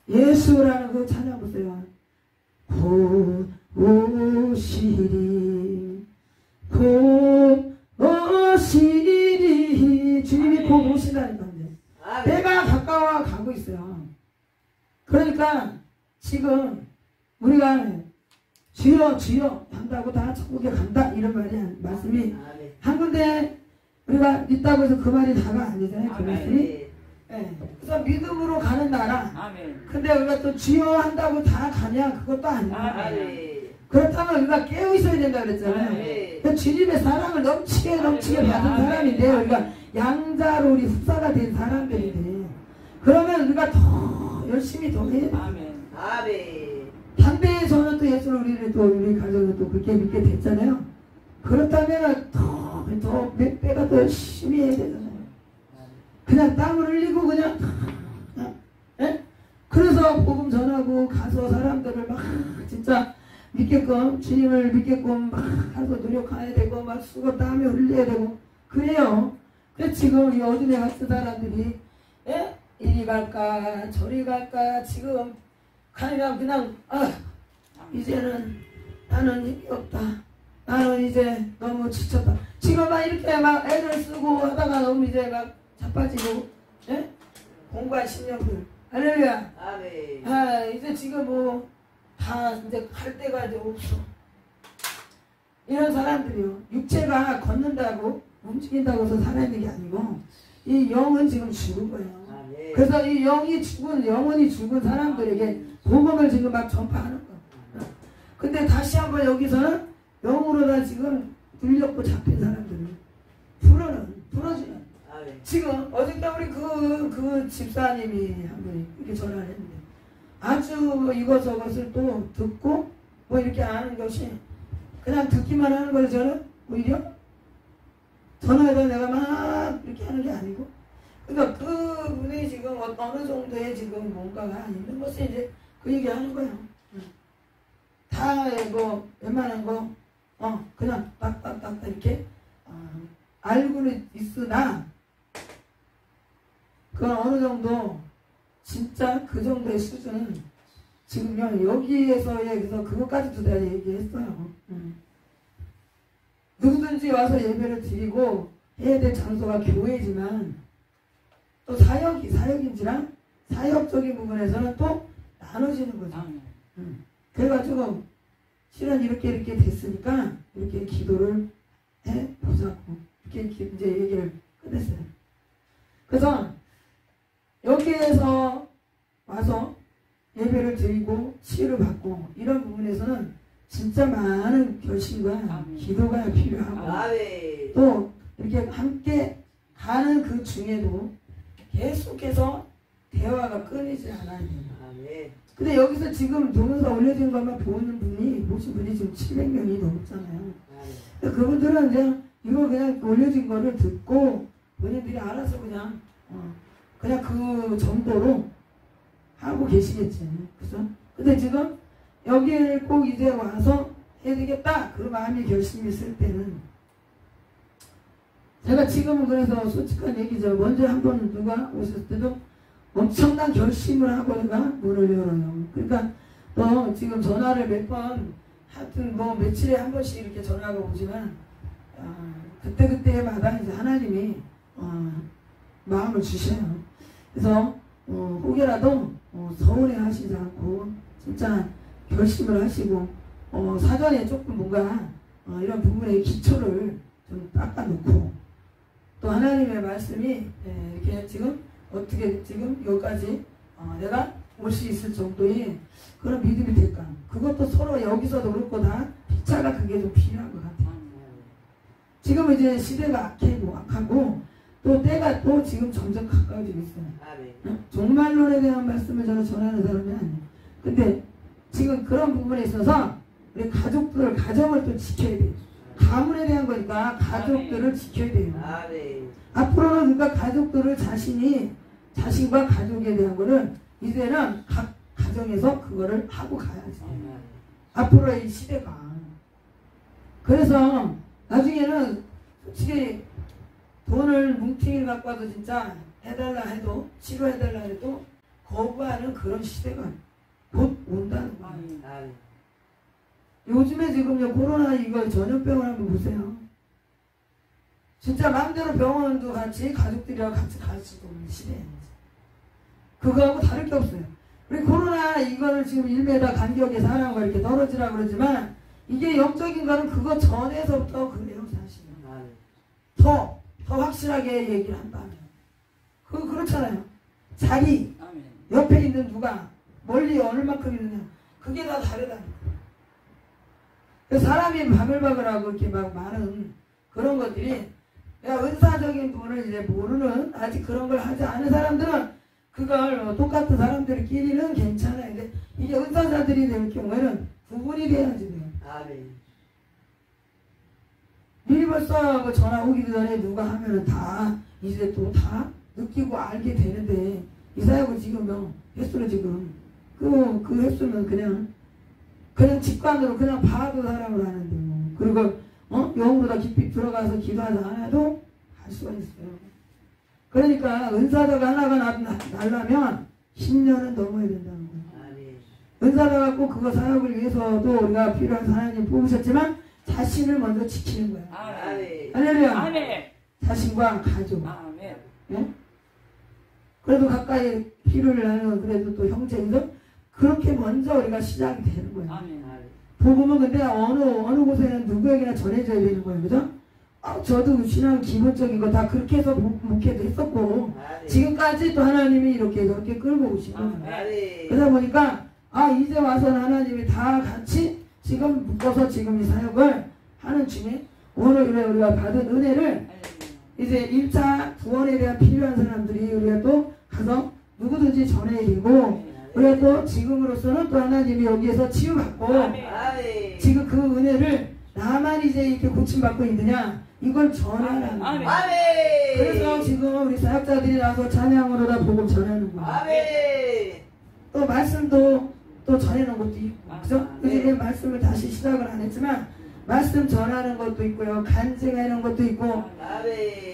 예수라는 그 찬양 보세요. 곧 오시리, 곧 오시리. 주님이 아멘. 곧 오시다는 건데 아멘. 때가 가까워 가고 있어요. 그러니까 지금 우리가 주여 주여 한다고 다 천국에 간다 이런 말씀이 아멘. 한 군데 우리가 있다고 해서 그 말이 다가 아니잖아요. 그 말씀이. 아멘. 그래서 믿음으로 가는 나라. 아멘. 근데 우리가 또 주여 한다고 다 가냐? 그것도 아니야. 아멘. 그렇다면 우리가 깨어 있어야 된다 그랬잖아요. 아멘. 그 주님의 사랑을 넘치게 받은 아멘. 사람인데 우리가 양자로 우리 흡사가 된 사람들인데 그러면 우리가 더 열심히 더 해야 돼. 아멘. 아멘. 담대에서는 또 예수를 우리 가정을 또 그렇게 믿게 됐잖아요. 그렇다면 더 몇 배가 더 열심히 해야 되잖아요. 그냥 땀을 흘리고 그냥 예? 그래서 복음 전하고 가서 사람들을 막 진짜 믿게끔 주님을 믿게끔 막 가서 노력해야 되고 막 수고 땀을 흘려야 되고 그래요. 근데 지금 우리 어둠에 같은 사람들이 예? 이리 갈까 저리 갈까 지금 그냥 이제는 나는 힘이 없다. 나는 이제 너무 지쳤다. 지금 막 이렇게 막 애를 쓰고 하다가 너무 이제 막 자빠지고 예? 공부한 신령들 할렐루야. 아멘. 이제 지금 뭐 다 이제 갈 데가 이제 없어. 이런 사람들이요. 육체가 걷는다고 움직인다고 해서 살아있는 게 아니고 이 영은 지금 죽은 거예요. 아멘. 그래서 이 영혼이 죽은 사람들에게 복음을 지금 막 전파하는 거예요. 근데 다시 한번 여기서는 영으로다 지금 눌렸고 잡힌 사람들을 풀어주는. 아멘. 지금 어저께 우리 그 집사님이 한 분이 이렇게 전화를 했는데 아주 이것저것을 또 듣고 뭐 이렇게 아는 것이 그냥 듣기만 하는 걸 저는 오히려 전화해서 내가 막 이렇게 하는 게 아니고 그러니까 그분이 지금 어느 정도의 지금 뭔가가 있는 것을 이제 그 얘기 하는 거예요. 다 뭐 웬만한 거 그냥 딱딱딱 이렇게 알고는 있으나 그 어느 정도 진짜 그 정도의 수준은 지금요 여기에서의 그래서 그것까지도 내가 얘기했어요. 누구든지 와서 예배를 드리고 해야 될 장소가 교회지만 또 사역인지랑 사역적인 부분에서는 또 나눠지는 거죠. 그래가지고 실은 이렇게 됐으니까 이렇게 기도를 해보자고 이렇게 이제 얘기를 끝냈어요. 그래서 여기에서 와서 예배를 드리고 치유를 받고 이런 부분에서는 진짜 많은 결심과 기도가 필요하고 아멘. 또 이렇게 함께 가는 그 중에도 계속해서 대화가 끊이지 않아야 돼요. 아멘. 근데 여기서 지금 동영상 올려진 것만 보신 분이 지금 700명이 넘었잖아요. 그분들은 이제 이거 그냥 올려진 거를 듣고 본인들이 알아서 그냥 그 정도로 하고 계시겠지. 그죠? 근데 지금 여기를 꼭 이제 와서 해야 되겠다. 그 마음이 결심이 있을 때는 제가 지금은 그래서 솔직한 얘기죠. 먼저 한번 누가 오셨을 때도 엄청난 결심을 하고 내가 문을 열어요. 그러니까 또 지금 전화를 몇 번 하여튼 뭐 며칠에 한 번씩 이렇게 전화가 오지만 그때마다 이제 하나님이 마음을 주셔요. 그래서 혹여라도 서운해 하시지 않고 진짜 결심을 하시고 사전에 조금 뭔가 이런 부분의 기초를 좀 닦아놓고 또 하나님의 말씀이 이렇게 지금 어떻게 지금 여기까지 내가 올 수 있을 정도의 그런 믿음이 될까. 그것도 서로 여기서도 그렇고 다 피차가 그게 좀 필요한 것 같아요. 지금 이제 시대가 악하고 또 때가 또 지금 점점 가까워지고 있어요. 아멘. 종말론에 대한 말씀을 저는 전하는 사람이 아니에요. 근데 지금 그런 부분에 있어서 우리 가정을 또 지켜야 돼요. 가문에 대한 거니까 가족들을 지켜야 돼요. 아멘. 앞으로는 그러니까 가족들을 자신과 가족에 대한 거를 이제는 각 가정에서 그거를 하고 가야지. 앞으로의 이 시대가. 그래서 나중에는 솔직히 돈을 뭉팅이를 갖고 와도 진짜 해달라 해도 치료해달라 해도 거부하는 그런 시대가 곧 온다는 거예요. 아멘. 요즘에 지금요 코로나 이거 전염병을 한번 보세요. 진짜 마음대로 병원도 같이 가족들이랑 같이 갈 수도 없는 시대예요. 그거하고 다를 게 없어요. 우리 코로나 이거를 지금 1m 간격의 사람과 이렇게 떨어지라고 그러지만 이게 영적인 거는 그거 전에서부터 그래요 사실은. 더 확실하게 얘기를 한다면 그렇잖아요. 자기 옆에 있는 누가 멀리 얼마큼 있느냐 그게 다 다르다니까. 사람이 바글바글하고 이렇게 막 많은 그런 것들이 은사적인 부분을 이제 모르는 아직 그런 걸 하지 않은 사람들은 그걸 똑같은 사람들끼리는 괜찮아요. 근데 이게 은사자들이 될 경우에는 구분이 돼야지 돼요. 아멘. 미리 벌써 그 전화 오기 전에 누가 하면은 다 이제 또 다 느끼고 알게 되는데 이 사역을 지금 횟수를 지금 그 횟수는 그냥 직관으로 그냥 봐도 사람을 하는데 그리고 영으로 다 깊이 들어가서 기도하지 않아도 할 수가 있어요. 그러니까 은사자가 하나가 나려면 10년은 넘어야 된다는 거예요. 아멘. 은사자 갖고 그거 사역을 위해서도 우리가 필요한 하나님 뽑으셨지만 자신을 먼저 지키는 거예요. 아멘. 할렐루야. 아멘. 자신과 가족. 아멘. 예? 그래도 가까이 필요를 하는 그래도 또 형제인데 그렇게 먼저 우리가 시작이 되는 거예요. 아멘. 복음은 근데 어느 곳에는 누구에게나 전해져야 되는 거예요. 그죠? 저도 신앙 기본적인 거 다 그렇게 해서 목회도 했었고 지금까지 또 하나님이 이렇게 저렇게 끌고 오시고 그러다 보니까 이제 와서는 하나님이 다 같이 지금 묶어서 지금 이 사역을 하는 중에 오늘 우리가 받은 은혜를 이제 1차 구원에 대한 필요한 사람들이 우리가 또 가서 누구든지 전해야 되고 우리가 또 지금으로서는 또 하나님이 여기에서 치유받고 지금 그 은혜를 나만 이제 이렇게 고침받고 있느냐 이걸 전하는 거예요. 그래서 지금 우리 사역자들이 나와서 찬양으로다 복음 전하는 거예요. 또 말씀도 또 전하는 것도 있고 그죠? 요즘에 말씀을 다시 시작을 안 했지만 말씀 전하는 것도 있고요. 간증하는 것도 있고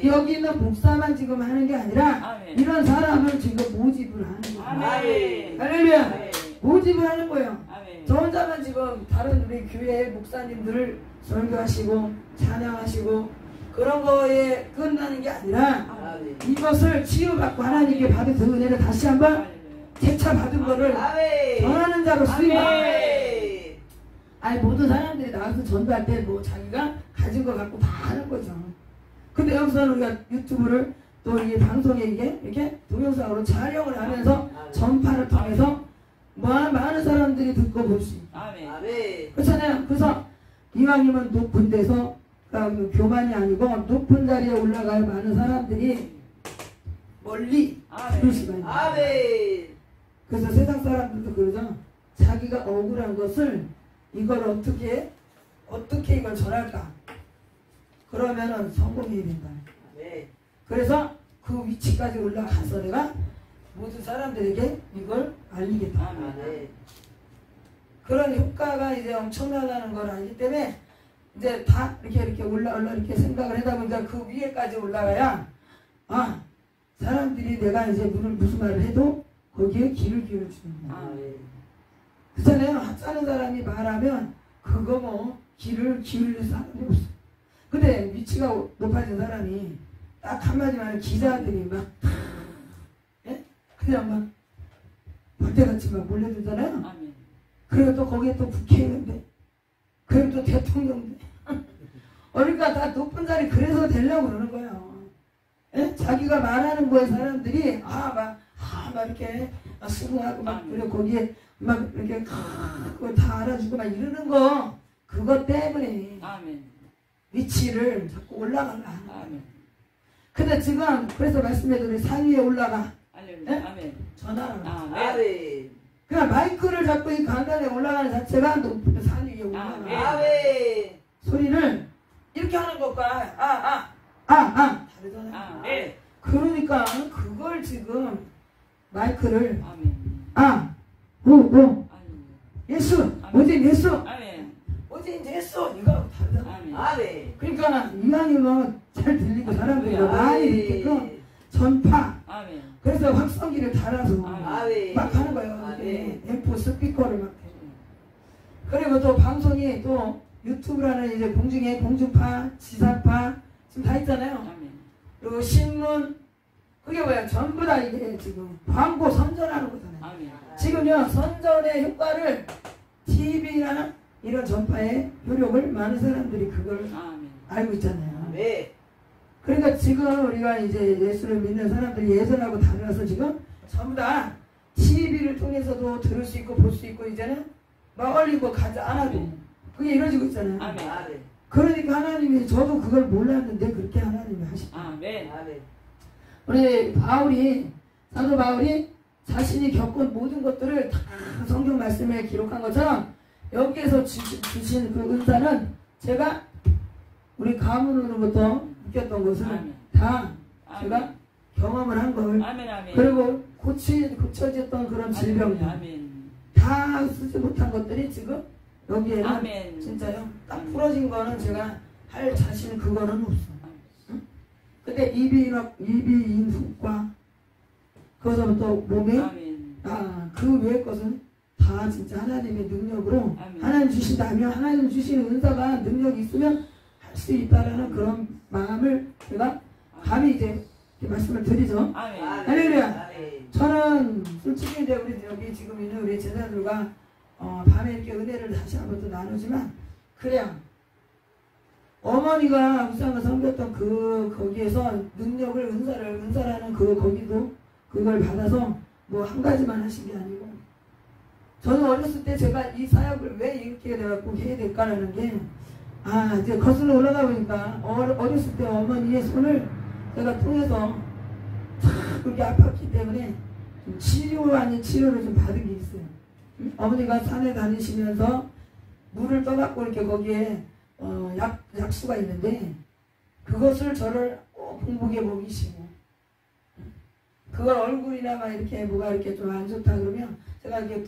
여기 있는 목사만 지금 하는 게 아니라 이런 사람을 지금 모집을 하는 거예요. 할렐루야. 모집을 하는 거예요. 저 혼자만 지금 다른 우리 교회 목사님들을 설교하시고 찬양하시고 그런 거에 끝나는 게 아니라 이것을 치유받고 하나님께 받은 그 은혜를 다시 한번 재차 받은 거를 전하는 자로 쓰임받고 모든 사람들이 나와서 전도할 때 뭐 자기가 가진 거 갖고 다 하는 거죠. 근데 여기서는 우리가 유튜브를 또 이 방송에 이렇게 동영상으로 촬영을 하면서 전파를 통해서 많은 사람들이 듣고 볼 수 있고 그렇잖아요. 그래서 이왕이면 높은 데서 그러니까 교만이 아니고 높은 자리에 올라갈 많은 사람들이 멀리 들을 수가 있어요. 그래서 세상 사람들도 그러죠. 자기가 억울한 것을 이걸 어떻게 이걸 전할까? 그러면은 성공해야 된다. 그래서 그 위치까지 올라가서 내가 모든 사람들에게 이걸 알리겠다. 그런 효과가 이제 엄청나다는 걸 알기 때문에 이제 다 이렇게 올라 이렇게 생각을 하다 보니까 그 위에까지 올라가야 사람들이 내가 이제 무슨 말을 해도 거기에 귀를 기울여주는 거예요. 그렇잖아요. 하찮은 사람이 말하면 그거 뭐 귀를 기울일 사람이 없어. 근데 위치가 높아진 사람이 딱 한마디만 하면 기자들이 막 그냥 막 벌떼같이 막 몰려들잖아요. 그리고 또 거기에 또 국회의원인데 그리고 또 대통령인데 그러니까 다 높은 자리 그래서 되려고 그러는 거예요. 자기가 말하는 거에 사람들이 막 이렇게 수긍하고 막 그리고 거기에 막 이렇게 그걸 다 알아주고 막 이러는 거 그것 때문에 위치를 자꾸 올라가려 하는 거예요. 근데 지금 그래서 말씀해드린 상위에 올라가 전화를 그냥 마이크를 잡고 이 강단에 올라가는 자체가 높은 산 위에 올라가 소리를 이렇게 하는 것과 다르잖아요. 그러니까 그걸 지금 마이크를 예수 오직 예수 오직 예수 이거 다르잖아요. 그러니까 이왕이면 잘 들리고 사람들이 많이 듣게끔 전파 그래서 확성기를 달아서 막 하는 거예요. 앰프 스피커를 막 그리고 또 방송이 또 유튜브라는 이제 공중파 지상파 지금 다 있잖아요. 그리고 신문 그게 뭐야 전부 다 이게 지금 광고 선전하는 거잖아요. 지금요 선전의 효과를 TV나 이런 전파의 효력을 많은 사람들이 그걸 알고 있잖아요. 그러니까 지금 우리가 이제 예수를 믿는 사람들이 예전하고 달라서 지금 전부 다 TV를 통해서도 들을 수 있고 볼 수 있고 이제는 멀리 가지 않아도 그게 이루어지고 있잖아요. 그러니까 하나님이 저도 그걸 몰랐는데 그렇게 하나님이 하시죠. 우리 사도 바울이 자신이 겪은 모든 것들을 다 성경 말씀에 기록한 것처럼 여기에서 주신 그 은사는 제가 우리 가문으로부터 느꼈던 것을 다 제가 경험을 한 걸 그리고 고쳐졌던 그런 질병들 다 쓰지 못한 것들이 지금 여기에는 진짜요 딱 부러진 거는 제가 할 자신 그거는 없어. 근데 이비인후과 그것부터 몸에 그 외의 것은 다 진짜 하나님의 능력으로 하나님 주신다면 하나님 주시는 은사가 능력이 있으면 할 수 있다라는 그런 마음을 제가 감히 이제 말씀을 드리죠. 할렐루야. 저는 솔직히 이제 우리 여기 지금 있는 우리 제자들과 밤에 이렇게 은혜를 다시 한번 또 나누지만 그냥 어머니가 우상을 섬겼던 거기에서 능력을 은사라는 거기도 그걸 받아서 뭐 한 가지만 하신 게 아니고 저는 어렸을 때 제가 이 사역을 왜 이렇게 내가 꼭 해야 될까라는 게 이제 거슬러 올라가 보니까 어렸을 때 어머니의 손을 제가 통해서 참 그렇게 아팠기 때문에 좀 치료 아닌 치료를 좀 받은 게 있어요. 어머니가 산에 다니시면서 물을 떠갖고 이렇게 거기에 약수가 있는데 그것을 저를 꼭 공복에 먹이시고 그걸 얼굴이나 막 이렇게 뭐가 이렇게 좀 안 좋다 그러면 제가 이렇게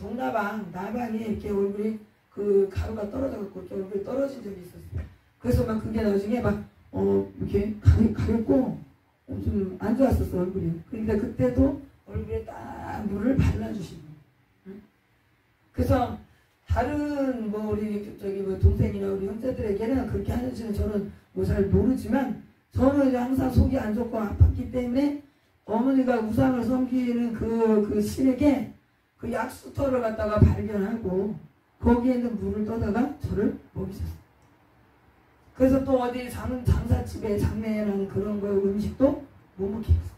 나방에 이렇게 얼굴이 그 가루가 떨어져갖고 이렇게 얼굴이 떨어진 적이 있었어요. 그래서 막 그게 나중에 막 이렇게 가렵고 좀 안 좋았었어 얼굴이. 그런데 그때도 얼굴에 딱 물을 발라주시고 그래서 다른 뭐 우리 뭐 동생이나 우리 형제들에게는 그렇게 하는지는 저는 뭐 잘 모르지만 저는 이제 항상 속이 안 좋고 아팠기 때문에 어머니가 우상을 섬기는 그 신에게 그 약수터를 갖다가 발견하고 거기에 있는 물을 떠다가 저를 먹이셨어요. 그래서 또 어디 장사집에 장례라는 그런 거 음식도 못 먹게 했어요.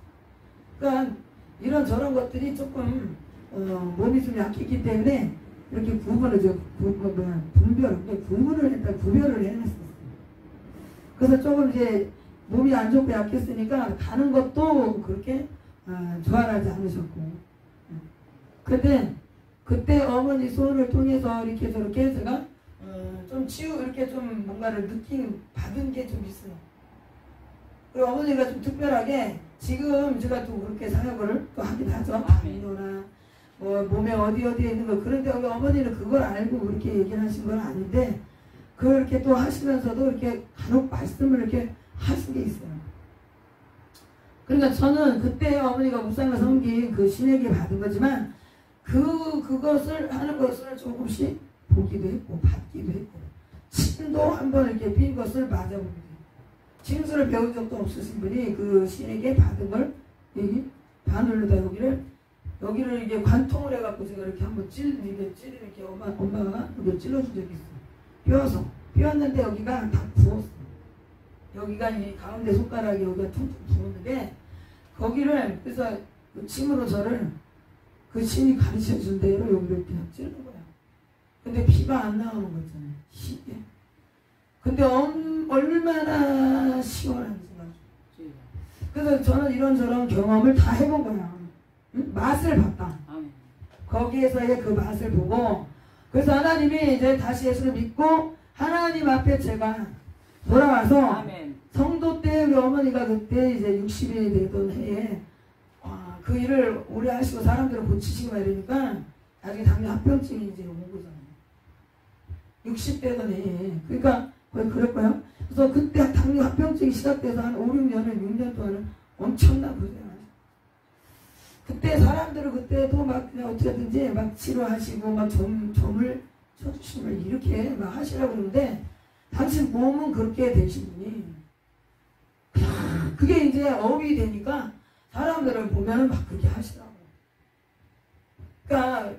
그러니까 이런 저런 것들이 조금 몸이 좀 약했기 때문에 이렇게 구분을 해냈었어요. 그래서 조금 이제 몸이 안 좋고 약했으니까 가는 것도 그렇게 좋아하지 않으셨고. 그때 어머니 손을 통해서 이렇게 저렇게 제가 좀 이렇게 좀 뭔가를 받은 게 좀 있어요. 그리고 어머니가 좀 특별하게 지금 제가 또 그렇게 사역을 또 하긴 하죠. 담임이나 뭐 몸에 어디에 있는 거 그런데 어머니는 그걸 알고 그렇게 얘기를 하신 건 아닌데 그렇게 또 하시면서도 이렇게 간혹 말씀을 이렇게 하신 게 있어요. 그러니까 저는 그때 어머니가 우상을 섬긴 그 신에게 받은 거지만 그것을 하는 것을 조금씩 보기도 했고 받기도 했고 침도 한번 이렇게 빈 것을 맞아보기도 했고 침수를 배운 적도 없으신 분이 그 신에게 받은 걸 여기 바늘로다 여기를 이게 관통을 해갖고 제가 이렇게 한번 이렇게 엄마가 여기 찔러준 적이 있어요. 뼈였는데 여기가 다 부었어요. 여기가 이 가운데 손가락이 여기가 퉁퉁 부었는데 거기를 그래서 그 침으로 저를 그 신이 가르쳐 준 대로 여기를 그냥 찌르는 거야. 근데 피가 안 나오는 거 있잖아요. 쉽게. 근데 얼마나 시원한지 말이야. 그래서 저는 이런저런 경험을 다 해본 거야. 응? 맛을 봤다. 거기에서의 그 맛을 보고 그래서 하나님이 이제 다시 예수를 믿고 하나님 앞에 제가 돌아와서 아멘. 성도 때 우리 어머니가 그때 이제 60이 되던 해에 그 일을 오래 하시고 사람들을 고치시고 이러니까 나중에 당뇨 합병증이 이제 온 거잖아요. 60대던 해에. 그러니까 거의 그럴 거예요. 그래서 그때 당뇨 합병증이 시작돼서 한 5, 6년 동안은 엄청난 고생을 하셨어요. 그때 사람들은 그때도 막 그냥 어떻게든지 막 치료하시고 막 점을 쳐주시면 이렇게 막 하시라고 그러는데 당신 몸은 그렇게 되신 분이 그게 이제 업이 되니까 사람들을 보면 막 그렇게 하시더라고. 그러니까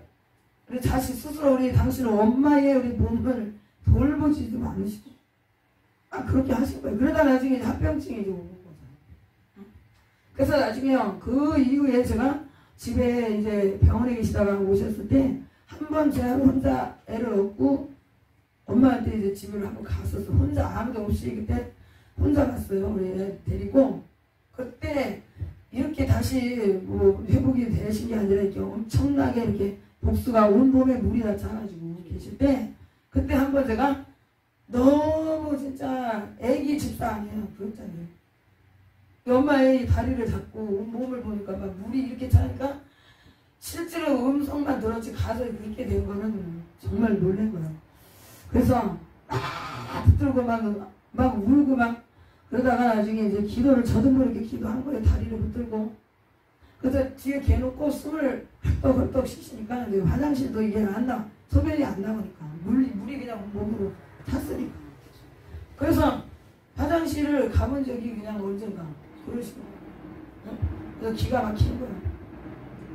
우리 자신 스스로 당신은 엄마의 우리 몸을 돌보지도 않으시고 그렇게 하신 거예요. 그러다 나중에 합병증이 이제 오는 거잖아요. 그래서 나중에 그 이후에 제가 집에 이제 병원에 계시다가 오셨을 때 한 번 제가 혼자 애를 얻고 엄마한테 이제 집을 한번 갔었어. 혼자 아무도 없이 그때 혼자 갔어요. 우리 애 데리고. 그때 이렇게 다시 뭐 회복이 되신 게 아니라 이렇게 엄청나게 이렇게 복수가 온 몸에 물이 다 차가지고 계실 때 그때 한번 제가 너무 진짜 애기 집사 아니에요. 그렇잖아요. 엄마의 다리를 잡고 온 몸을 보니까 막 물이 이렇게 차니까 실제로 음성만 들었지 가서 그렇게 된 거는 정말 놀란 거예요. 그래서 막 붙들고 막 울고 막 그러다가 나중에 이제 기도를 저도 모르게 기도한 거예요. 다리를 붙들고. 그래서 뒤에 개놓고 숨을 헐떡헐떡 쉬시니까 이제 화장실도 이게 안 나와. 소변이 안 나오니까. 물이 그냥 몸으로 탔으니까. 그래서 화장실을 가본 적이 그냥 언젠가 그러시고. 응? 그래서 기가 막힌 거예요.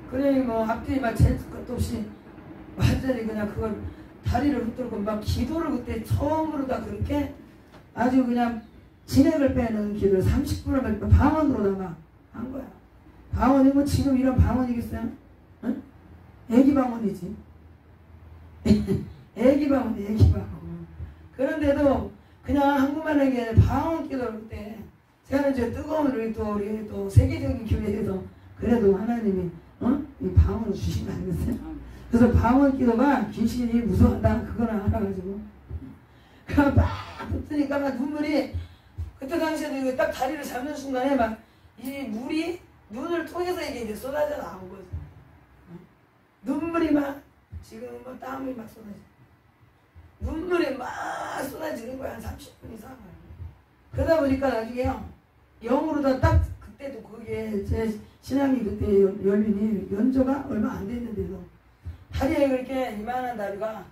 그러니 뭐 앞뒤 막 잴 것도 없이 완전히 그냥 그걸 다리를 붙들고 막 기도를 그때 처음으로 다 그렇게 아주 그냥 진액을 빼는 기도를 30분을 방언으로다가 한 거야. 방언이 뭐 지금 이런 방언이겠어요? 응? 애기 방언이지. 애기 방언, 애기 방언. 그런데도 그냥 한국말에게 방언 기도를 그때 제가 이제 뜨거운 우리 또 세계적인 교회에서 그래도 하나님이 이 방언을 주신 거 아니겠어요? 그래서 방언 기도가 귀신이 무서워한다 그거는 알아가지고 그냥 막 붙으니까 막 눈물이 그때 당시에도 이거 딱 다리를 잡는 순간에 막 이 물이 눈을 통해서 이게 이제 쏟아져 나온 거죠. 눈물이 막 지금 뭐 땀이 막 쏟아져. 눈물이 막 쏟아지는 거야 한 30분 이상. 그러다 보니까 나중에요 영으로 딱 그때도 그게 제 신앙이 그때 열리니 연조가 얼마 안 됐는데도 다리에 그렇게 이만한 다리가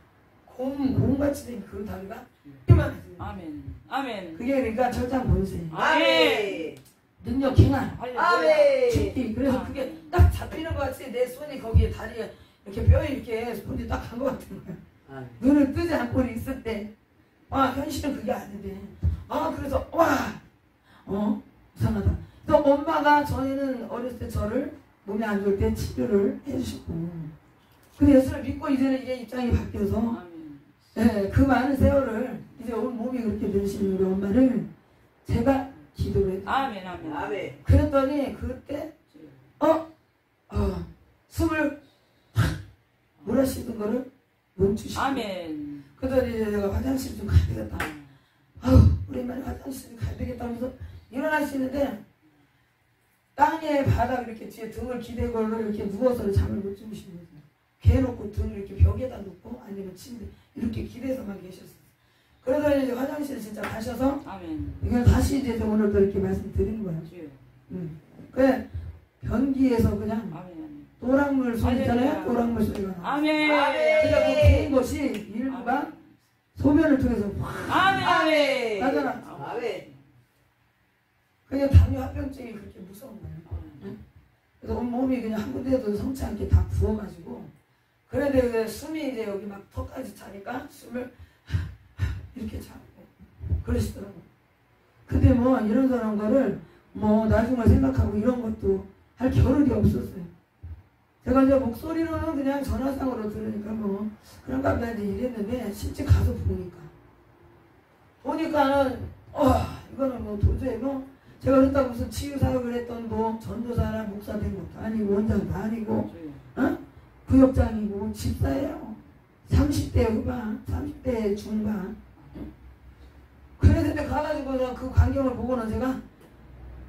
곰같이 된 그 다리가 이만해져요. 아멘. 아멘. 그게 그러니까 절장 본세. 아멘. 능력 행한. 아멘. 죽기. 그래서 그게 딱 잡히는 것 같이 내 손이 거기에 다리에 이렇게 뼈에 이렇게 손이 딱 간 것 같은 거야. 아멘. 눈을 뜨지 않고 있을 때, 현실은 그게 아닌데, 그래서, 이상하다. 또 엄마가 저희는 어렸을 때 저를 몸이 안 좋을 때 치료를 해주시고, 근데 예수를 믿고 이제는 이게 입장이 바뀌어서, 아멘. 네, 그 많은 세월을, 이제 온 몸이 그렇게 되시는 우리 엄마를 제가 기도를 했어요. 아멘. 아멘. 아멘. 그랬더니 그때, 숨을 몰아쉬던 거를 멈추시고, 아멘. 그러더니 이제 내가 화장실 좀 가야 되겠다. 오랜만에 화장실 좀 가야 되겠다 하면서 일어나시는데 땅에 바닥 이렇게 뒤에 등을 기대고 이렇게 누워서 잠을 못 주무시는 거예요. 개놓고 등을 이렇게 벽에다 놓고 아니면 침대 이렇게 기대서만 계셨어요. 그러더니 이제 화장실에 진짜 가셔서 아멘. 이걸 다시 이제 오늘도 이렇게 말씀드리는 거예요. 그래 변기에서 그냥 아멘. 노랑물 소리 있잖아요. 할렐루야. 노랑물 소리가 나. 아멘. 그러니까 그 좋은 것이 일부가 소변을 통해서 확 아멘. 아멘. 나잖아. 아멘. 그게 당뇨 합병증이 그렇게 무서운 거예요. 응? 그래서 온몸이 그냥 한 군데도 성치 않게 다 부어가지고 그런데 숨이 이제 여기 막 턱까지 차니까 숨을 이렇게 잡고 그러시더라고요. 근데 뭐 이런 저런 거를 뭐 나중을 생각하고 이런 것도 할 겨를이 없었어요. 제가 이제 목소리로는 그냥 전화상으로 들으니까 뭐 그런가 보다 이랬는데 실제 가서 보니까는 이거는 뭐 도저히 뭐 제가 그렇다고 무슨 치유사역을 했던 뭐 전도사나 목사 된 것도 아니고 원장도 아니고 구역장이고 집사예요. 30대 후반 30대 중반. 그랬는데 가가지고 그 광경을 보고는 제가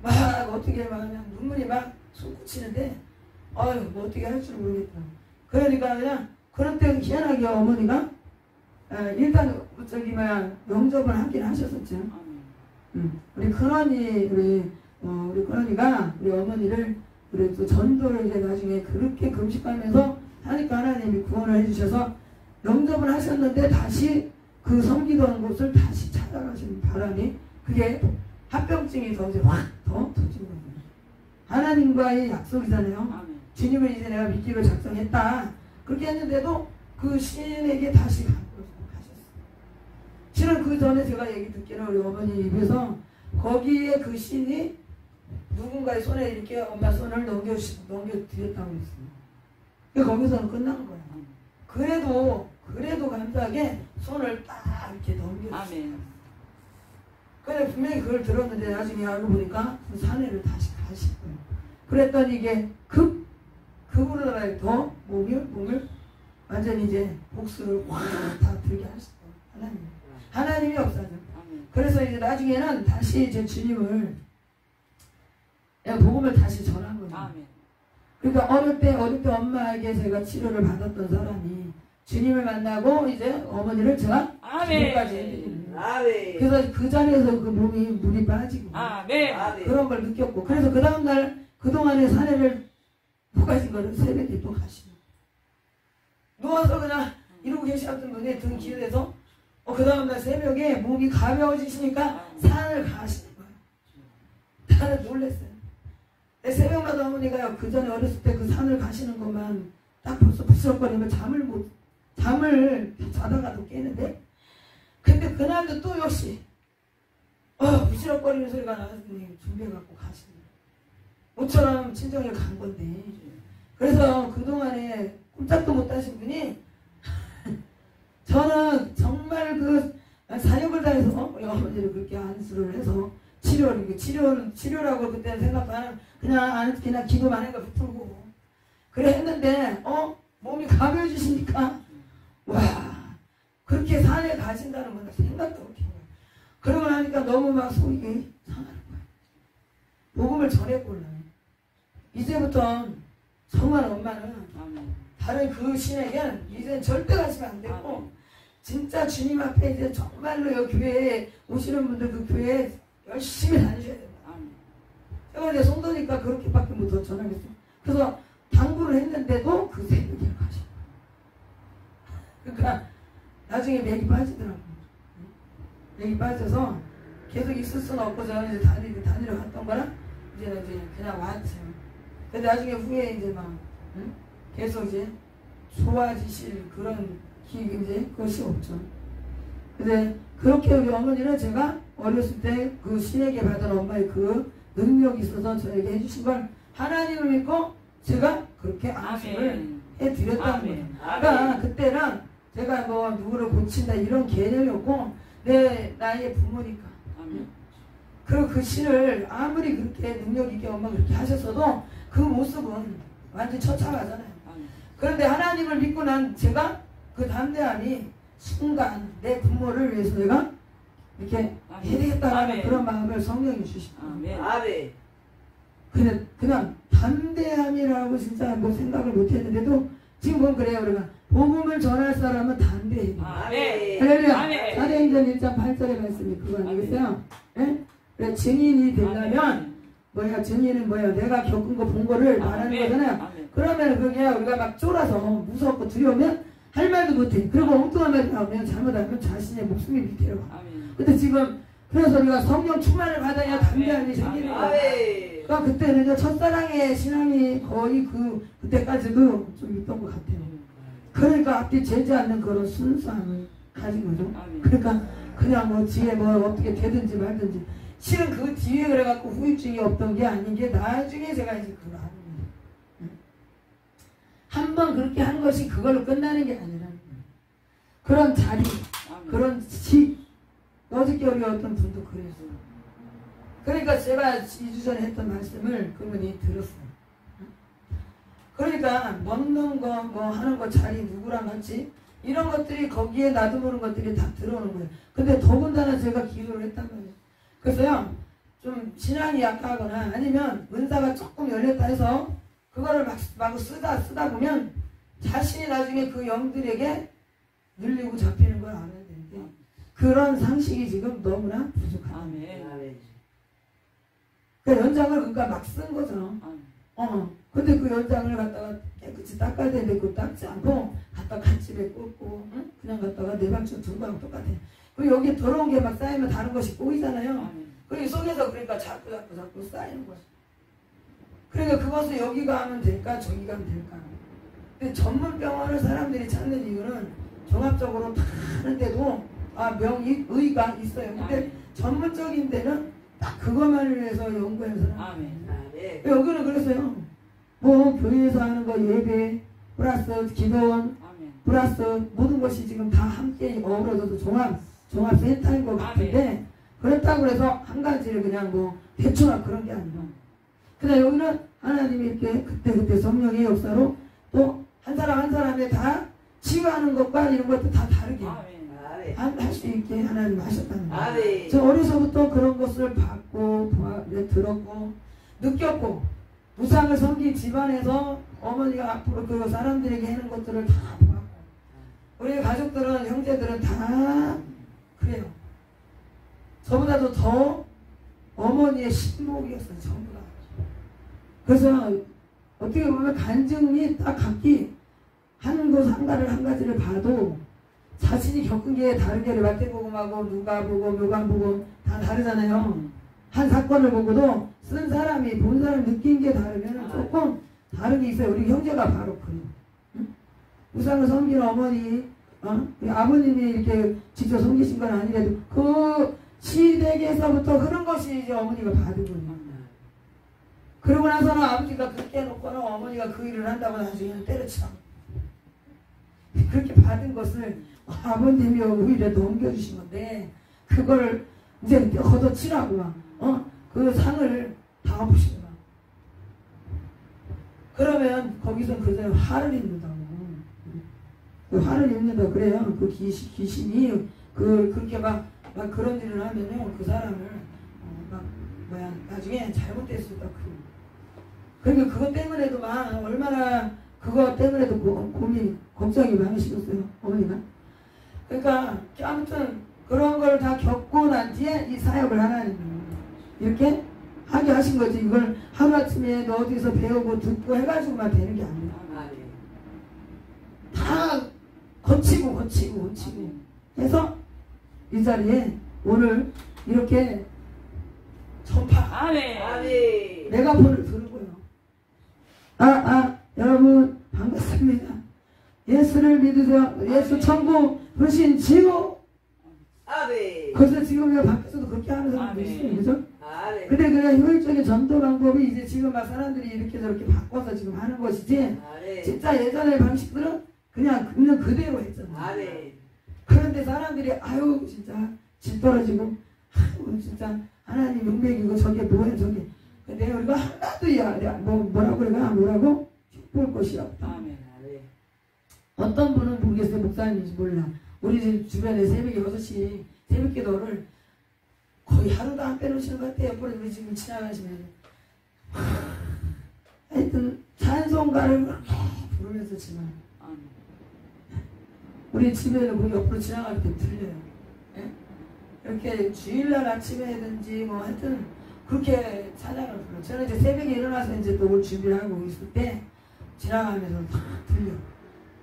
막 어떻게 막 그냥 눈물이 막 솟구치는데 뭐 어떻게 할 줄 모르겠다. 그러니까 그냥 그런 때는 희한하게 어머니가 일단 저기 영접을 하긴 하셨었죠. 우리 큰언니 우리 큰언니가 우리 어머니를 우리 또 전도를 이제 나중에 그렇게 금식하면서 하니까 하나님이 구원을 해주셔서 영접을 하셨는데 다시 그 섬기던 곳을 다시 찾아가시는 바람이 그게 합병증이 더 이제 확 더 터진 거예요. 하나님과의 약속이잖아요. 아멘. 주님을 이제 내가 믿기로 작정했다. 그렇게 했는데도 그 시인에게 다시 가셨어요. 실은 그 전에 제가 얘기 듣기는 우리 어머니 입에서 거기에 그 시인이 누군가의 손에 이렇게 엄마 손을 넘겨드렸다고 했어요. 거기서는 끝난 거예요. 그래도 감사하게 손을 딱 이렇게 넘겨줬어요. 아멘. 근데 분명히 그걸 들었는데 나중에 알고 보니까 그 산에를 다시 가실 거예요. 그랬더니 이게 급으로 더 몸을 완전히 이제 복수를 확 다 들게 하실 거예요. 하나님이 역사죠. 그래서 이제 나중에는 다시 이제 주님을 복음을 다시 전한 거예요. 아멘. 그러니까 어릴 때 엄마에게 제가 치료를 받았던 사람이 주님을 만나고 이제 어머니를 제가 치료까지 해드리는 거예요. 아멘. 그래서 그 자리에서 그 몸이 물이 빠지고 아멘. 그런 걸 느꼈고 그래서 그 다음날 그동안의 사례를 포가진 거를 새벽에 또 가시고 누워서 그냥 이러고 계셨던 분이 등 기대서 그 다음날 새벽에 몸이 가벼워지시니까 산을 가시는 거예요. 나는 놀랐어요. 새벽마다 어머니가요 그 전에 어렸을 때 그 산을 가시는 것만 딱 벌써 부스럭거리면 잠을 못 잠을 자다가도 깨는데, 근데 그날도 또 역시 부시럭거리는 소리가 나더니 준비해갖고 가시는 모처럼 친정에 간 건데, 그래서 그동안에 꼼짝도 못 하신 분이 저는 정말 그 사역을 다해서 우리 어머니를 그렇게 안수를 해서 치료라고 그때는 생각도 안 하고 그냥 기도만 해가 풀고 그래 했는데 몸이 가벼워지시니까 와 그렇게 산에 가신다는 건 생각도 못해요. 그러고 나니까 너무 막 속이 상하는 거야. 복음을 전했구나. 이제부터 정말 엄마는 다른 그 신에게는 이제는 절대 가시면 안 되고 진짜 주님 앞에 이제 정말로 여기 교회에 오시는 분들 그 교회에 열심히 다니셔야 된다. 제가 이제 성도니까 그렇게밖에 못 전하겠어요. 그래서 당부를 했는데도 그 새벽에 가신 거예요. 그러니까 나중에 맥이 빠지더라고요. 맥이 빠져서 계속 있을 수는 없고 저는 이제 다니러 갔던 거라 이제 그냥 왔어요. 근데 나중에 후에 이제 막 계속 이제 좋아지실 그런 이제 그것이 없죠. 근데 그렇게 우리 어머니는 제가 어렸을 때 그 신에게 받은 엄마의 그 능력이 있어서 저에게 해주신 걸 하나님을 믿고 제가 그렇게 안수를 해드렸다는 거예요. 그러니까 그때는 제가 뭐 누구를 고친다 이런 개념이 없고 내 나의 부모니까. 그리고 그 신을 아무리 그렇게 능력 있게 엄마가 그렇게 하셨어도 그 모습은 완전 처참하잖아요. 그런데 하나님을 믿고 난 제가 그 담대함이 순간 내 부모를 위해서 내가 이렇게 해야 되겠다라는 그런 마음을 성령이 주시고 그냥 담대함이라고 진짜 뭐 생각을 못했는데도 지금 보면 그래요. 우리가 복음을 전할 사람은 담대해요. 할렐루야. 사도행전 1장 8절의 말씀이 그거 아니겠어요? 예? 그래, 증인이 되려면 증인은 뭐야? 내가 겪은 거 본 거를 말하는 거잖아요. 그러면 그게 우리가 막 쫄아서 무섭고 두려우면 할 말도 못해. 그리고 엉뚱한 말이 나오면 잘못하면 자신의 목숨이 밑에 와. 근데 지금 그래서 우리가 성령 충만을 받아야 담대함이 생기는 거예요. 그러니까 그때는요 첫사랑의 신앙이 거의 그때까지도 좀 있던 것 같아요. 그러니까 앞뒤 재지 않는 그런 순수함을 가진 거죠. 그러니까 그냥 뭐 뒤에 뭐 어떻게 되든지 말든지 실은 그 뒤에 그래갖고 후유증이 없던 게 아닌 게 나중에 제가 이제 그걸 아는 거예요. 한번 그렇게 한 것이 그걸로 끝나는 게 아니라 그런 자리, 그런 집 어저께 우리 어떤 분도 그랬어요. 그러니까 제가 2주 전에 했던 말씀을 그분이 들었어요. 그러니까 먹는 거 뭐 하는 거 자리 누구랑 같이 이런 것들이 거기에 나도 모르는 것들이 다 들어오는 거예요. 근데 더군다나 제가 기도를 했단 말이에요. 그래서요 좀 신앙이 약하거나 아니면 은사가 조금 열렸다 해서 그거를 막 쓰다 보면 자신이 나중에 그 영들에게 눌리고 잡히는 걸 알아야 되는데 그런 상식이 지금 너무나 부족하다. 그 연장을 그러니까 막 쓴 거죠. 근데 그 연장을 갖다가 깨끗이 닦아야 되는데 그거 닦지 않고 갖다가 갓집에 꽂고 그냥 갖다가 내 방처럼 두고 하고 똑같아. 그리고 여기 더러운 게 막 쌓이면 다른 것이 꼬이잖아요. 그리고 속에서 그러니까 자꾸 쌓이는 거지. 그러니까 그것을 여기가 하면 될까 저기가 하면 될까. 근데 전문병원을 사람들이 찾는 이유는 종합적으로 다 하는데도 의가 있어요. 근데 전문적인 데는 딱 그것만을 위해서 연구해서 여기는 그랬어요. 뭐 교회에서 하는 거 예배 플러스 기도원 플러스 모든 것이 지금 다 함께 어우러져서 종합센터인 것 같은데 그렇다고 해서 한 가지를 그냥 뭐 대충 그런 게 아니라 그냥 여기는 하나님이 이렇게 그때 성령의 역사로 또 한 사람 한 사람에 다 치유하는 것과 이런 것도 다 다르게 할 수 있게 하나님 하셨다는 거예요. 저 어려서부터 그런 것을 봤고 들었고 느꼈고 무상을 섬긴 집안에서 어머니가 앞으로 그 사람들에게 하는 것들을 다 봤고 우리 가족들은 형제들은 다 그래요. 저보다도 더 어머니의 신복이었어요. 전부 다. 그래서 어떻게 보면 간증이 딱 각기 하는 것 한 가지를 봐도 자신이 겪은 게 다르게 마태복음하고 누가복음, 요한복음 다 다르잖아요. 한 사건을 보고도 쓴 사람이 본 사람 느낀 게 다르면 조금 다른 게 있어요. 우리 형제가 바로 그래요. 우상을 섬기는 어머니, 아버님이 이렇게 직접 섬기신 건 아니래도 그 시댁에서부터 그런 것이 이제 어머니가 받은 거예요. 그러고 나서는 아버지가 그렇게 해놓고는 어머니가 그 일을 한다고 나중에는 때려치라고. 그렇게 받은 것을 아버님이 오히려 넘겨주신 건데 그걸 이제 걷어치라고 막 그 상을 다 엎으신 거야. 그러면 거기서 그대로 화를 입는다고. 그 화를 입는다 그래요. 그 귀신이 그렇게 막 그런 일을 하면요 그 사람을 나중에 잘못될 수 있다. 그러니까 그것 때문에도 막 얼마나 그것 때문에도 고민 걱정이 많으시겠어요 어머니가. 그러니까 아무튼 그런 걸 다 겪고 난 뒤에 이 사역을 하나님 이렇게 하게 하신 거지. 이걸 하루아침에 너 어디서 배우고 듣고 해가지고만 되는 게 아니야. 다 거치고 해서 이 자리에 오늘 이렇게 전파 아멘. 메가폰을 들은 거예요. 여러분 반갑습니다. 예수를 믿으세요. 예수 천국 불신 지옥. 그래서 지금 밖에서도 그렇게 하는 사람도 있어요. 그죠? 근데 그게 효율적인 전도 방법이 이제 지금 막 사람들이 이렇게 저렇게 바꿔서 지금 하는 것이지 진짜 예전의 방식들은 그냥 그대로 했잖아. 그런데 사람들이 아유 진짜 질 떨어지고 아유 진짜 하나님 용백이고 저게 뭐야 저게 내가 우리가 하나도 뭐라고 그래가 뭐라고 볼 것이 없다. 어떤 분은 모르겠어요. 목사님인지 몰라. 우리 집 주변에 새벽에 6시 새벽 기도를 거의 하루도 안 빼놓으시는 것 같아요. 옆으로 우리 지금 지나가시면 하여튼 찬송가를 그렇게 부르면서 지금 우리 집에는 거기 옆으로 지나갈 때 들려요. 예? 이렇게 주일날 아침에든지 뭐 하여튼 그렇게 찬양을 불러요. 저는 이제 새벽에 일어나서 이제 또 올 준비를 하고 있을 때 지나가면서 다 들려.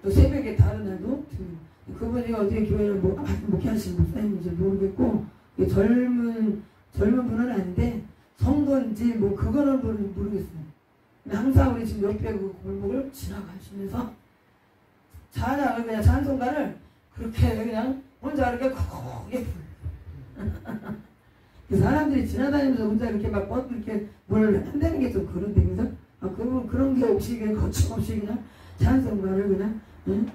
또 새벽에 다른 날도 들려. 그분이 어디에 교회를 목회하시는 목사님인지 모르겠고 젊은 분은 아닌데 성도인지 뭐 그거는 모르겠어요. 항상 우리 집 옆에 그 골목을 지나가시면서 찬양을 그냥 찬송가를 그렇게 그냥 혼자 이렇게 크게 불러. 사람들이 지나다니면서 혼자 이렇게 막 이렇게 뭘 한다는 게 좀 그런데 그래서 그런 게 없이 그냥 거침없이 그냥 찬송가를 그냥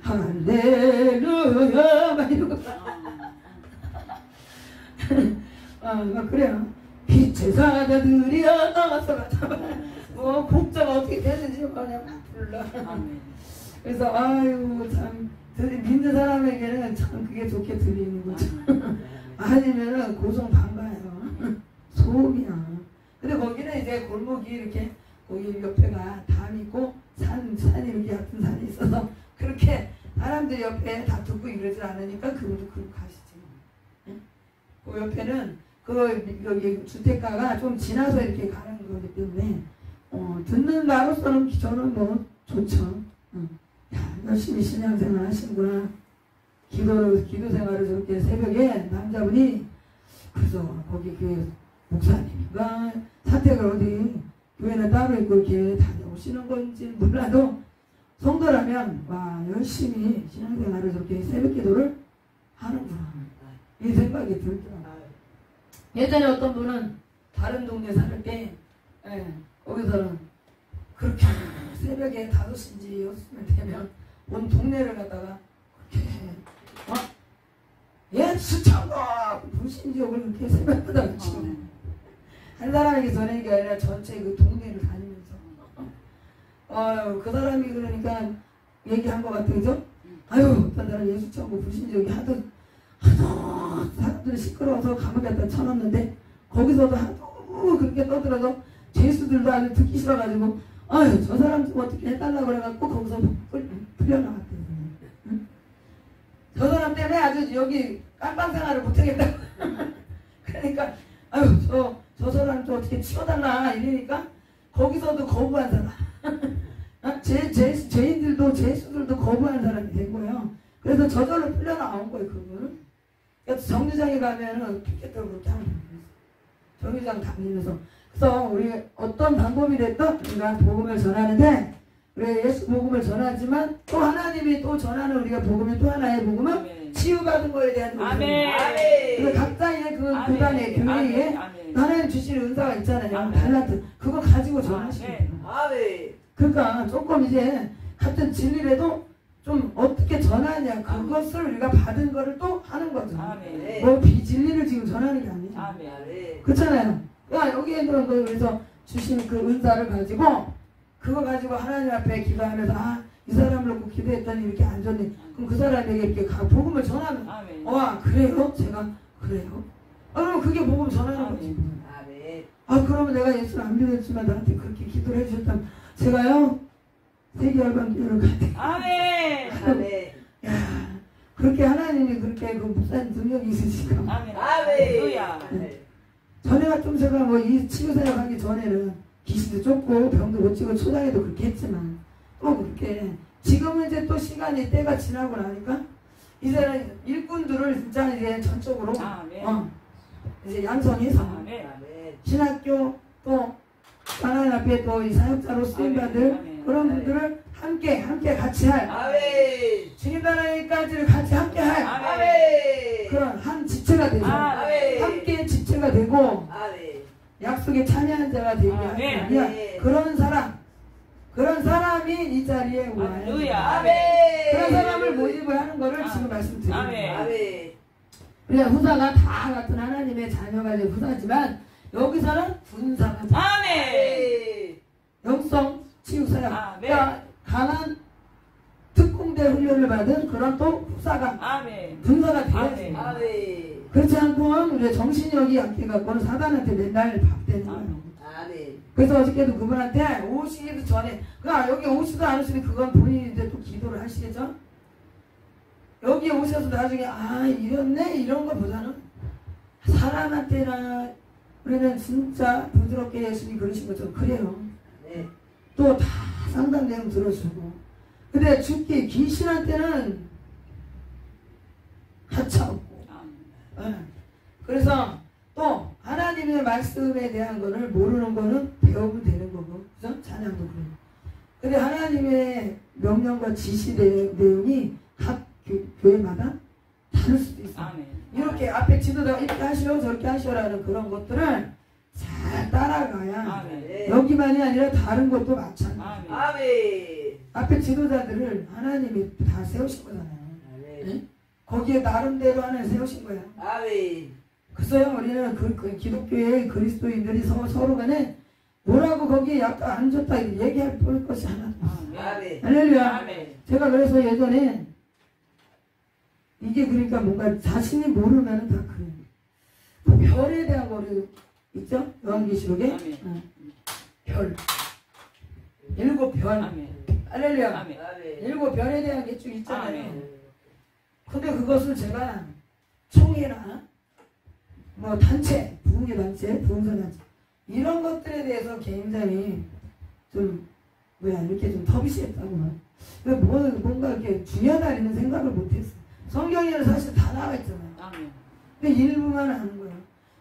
할렐루야 막 이러고 막 그래요. 빛의 사자들이여 나와서 뭐 곡자가 어떻게 되는지 그냥 막 불러. 그래서 아유 참 믿는 사람에게는 참 그게 좋게 들리는 거죠. 아니면은 고성방가예요. 소음이야. 근데 거기는 이제 골목이 이렇게 거기 옆에가 담 있고 산이 이렇게 얕은 산이 있어서 그렇게 사람들 옆에 다 듣고 이러질 않으니까 그분도 그렇게 가시지. 응? 그 옆에는 여기 주택가가 좀 지나서 이렇게 가는 거기 때문에 듣는 나로서는 저는 뭐 좋죠. 열심히 신앙생활 하시는구나. 기도 생활을 저렇게 새벽에 남자분이 그래서 거기 교회 목사님인가 사택을 어디 교회는 따로 있고 이렇게 다녀오시는 건지 몰라도 성도라면 와 열심히 신앙생활을 저렇게 새벽 기도를 하는구나 이 생각이 들더라고요. 예전에 어떤 분은 다른 동네 살 때 거기서는 그렇게 새벽에 5시인지 6시면 되면 온 동네를 갖다가 그렇게 예수 천국 불신지옥을 그렇게 새벽마다 외치고 한 사람에게 전하는 게 아니라 전체 그 동네를 다니면서 그 사람이 그러니까 얘기한 것 같아 그죠? 아유 어떤 사람 예수 천국 불신지옥이 하도 사람들이 시끄러워서 감옥에 갖다 쳐놨는데 거기서도 하도 그렇게 떠들어서 죄수들도 아주 듣기 싫어가지고 아유 저 사람 좀 어떻게 해달라고 그래갖고 거기서 풀려나갔대요. 응? 저 사람 때문에 아주 여기 깜빵 생활을 못하겠다고 그러니까 아유 저 사람 좀 어떻게 치워달라 이러니까 거기서도 거부한 사람 죄인들도 죄수들도 거부한 사람이 된 거예요. 그래서 저절로 풀려나온 거예요 그분은. 그래서 정류장에 가면은 피켓들을 그렇게 하는 거예요. 정류장 다니면서. 그래서 우리 어떤 방법이 됐든 우리가 복음을 전하는데 우리 왜 예수 복음을 전하지만 또 하나님이 또 전하는 우리가 복음이 또 하나의 복음은 아멘. 치유받은 거에 대한 아멘. 아멘. 각자의 그 아멘. 교단의 교회에 아멘. 아멘. 하나님 주시는 은사가 있잖아요. 아멘. 달란트 그거 가지고 전하시는 아멘. 거예요. 아멘. 그러니까 조금 이제 같은 진리라도 좀 어떻게 전하냐 그것을 우리가 받은 거를 또 하는 거죠. 아멘. 뭐 비진리를 지금 전하는 게 아니죠. 아멘. 아멘. 그렇잖아요. 그러니까 여기에는 그래서 주신 그 은사를 가지고 그거 가지고 하나님 앞에 기도하면서 이 사람을 놓고 기도했더니 이렇게 안 좋네. 그럼 그 사람에게 이렇게 복음을 전하면 아멘. 그래요? 제가 그래요? 그럼 그게 복음 전하는 거지. 아멘. 그러면 내가 예수를 안 믿었지만 나한테 그렇게 기도를 해주셨다면 제가요 세계 열방교회를 가야 아멘. 아멘. 야, 그렇게 하나님이 그렇게 그 무사한 능력이 있으시니까 아멘. 아멘. 할렐루야. 전에 같으면 제가 뭐 이 치유사역 하기 전에는 귀신도 쫓고 병도 못 치고 초장에도 그렇게 했지만 또 그렇게 지금은 이제 또 시간이 때가 지나고 나니까 이제는 일꾼들을 진짜 이제 전적으로 아멘. 이제 양성해서 아멘. 아멘. 신학교 또 하나님 앞에 또 이 사역자로 쓰임받을 아멘. 그런 분들을 함께 같이 할 아멘. 주님 나라에까지를 같이 함께 할 아멘. 그런 한 지체가 되죠. 아멘. 함께 지체가 되고 아멘. 약속에 참여한 자가 되게 하는 게 아멘. 아니야. 그런 사람이 이 자리에 와요. 할렐루야. 아멘. 그런 사람을 모집을 하는 거를 지금 말씀드립니다. 아멘. 아멘. 그냥 후사가 다 같은 하나님의 자녀가 이제 후사지만 여기서는 군사가 아멘. 영성 치유사역 아멘. 그러니까 강한 특공대 훈련을 받은 그런 또 후사가 아멘. 군사가 돼야지. 아멘. 아멘. 그렇지 않고는 우리 정신력이 약해갖고는 사단한테 맨날 밥되는 거예요. 아멘. 그래서 어저께도 그분한테 오시기도 전에 그냥 여기 오시도 않으시면 그건 본인이 이제 또 기도를 하시겠죠. 여기 오셔서 나중에 이렇네 이런 거보다는 사람한테나 우리는 진짜 부드럽게 예수님이 그러신 것처럼 그래요. 네. 또 다 상담 내용 들어주고 근데 죽기 귀신한테는 가차없고 그래서 또 하나님의 말씀에 대한 거를 모르는 거는 배우면 되는 거고 그죠? 찬양도 그래요. 근데 하나님의 명령과 지시 내용이 각 교회마다 다를 수도 있어요. 아멘. 이렇게 앞에 지도자가 이렇게 하시오 저렇게 하시오라는 그런 것들을 잘 따라가야 아멘. 여기만이 아니라 다른 것도 마찬가지. 아멘. 아멘. 앞에 지도자들을 하나님이 다 세우신 거잖아요. 아멘. 네? 거기에 나름대로 하나님 세우신 거야. 아멘. 그래서 우리는 그 기독교의 그리스도인들이 서로 간에 뭐라고 거기에 약간 안 좋다 얘기할 것이 하나도 없어요. 아멘. 할렐루야. 아멘. 제가 그래서 예전에 이게 그러니까 뭔가 자신이 모르면 다 그래요. 그 별에 대한 거를 있죠? 요한계시록에 아멘. 별 7별 아멘. 할렐루야. 아멘. 아멘. 7별에 대한 게 쭉 있잖아요. 아멘. 근데 그것을 제가 총회나 뭐 단체, 부흥회 단체, 부흥사 단체 이런 것들에 대해서 굉장히 좀 이렇게 좀 터비시했다고 뭔가 이렇게 중요하다는 생각을 못했어. 성경에는 사실 다 나와 있잖아요. 아멘. 근데 일부만 아는 거예요.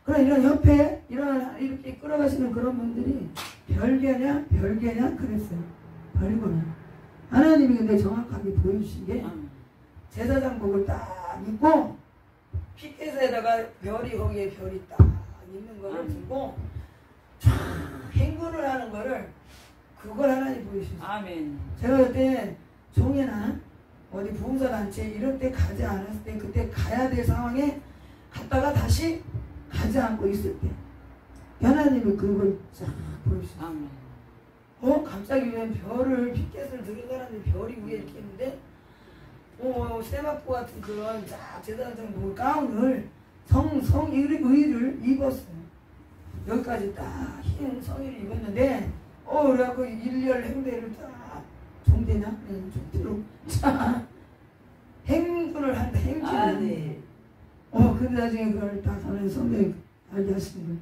그럼 이런 협회, 이렇게 끌어가시는 그런 분들이 별개냐 그랬어요. 별거나. 하나님이 근데 정확하게 보여주신 게 아멘. 제사장복을 딱 입고 핏대에다가 별이 거기에 별이 딱 있는 거를 들고 쫙 행군을 하는 거를 그걸 하나님 보여주셨어요. 아멘. 제가 그때 종회나 어디 부흥사 단체 이런 때 가지 않았을 때 그때 가야 될 상황에 갔다가 다시 가지 않고 있을 때 하나님이 그걸 쫙 보여주셨어요. 아멘. 갑자기 왜 별을 핏켓을 들은 사람들이 별이 위에 이렇게 있는데 세마포 같은 그런 쫙 제사장 뭐 가운을 의를 입었어요. 여기까지 딱 흰 성의를 입었는데 그래갖고 일렬 행대를 딱 종대냐? 종대로 쫙 행군을 한다. 행진을. 아멘. 근데 나중에 그걸 딱 하는 성경이 알게 하시는 거예요.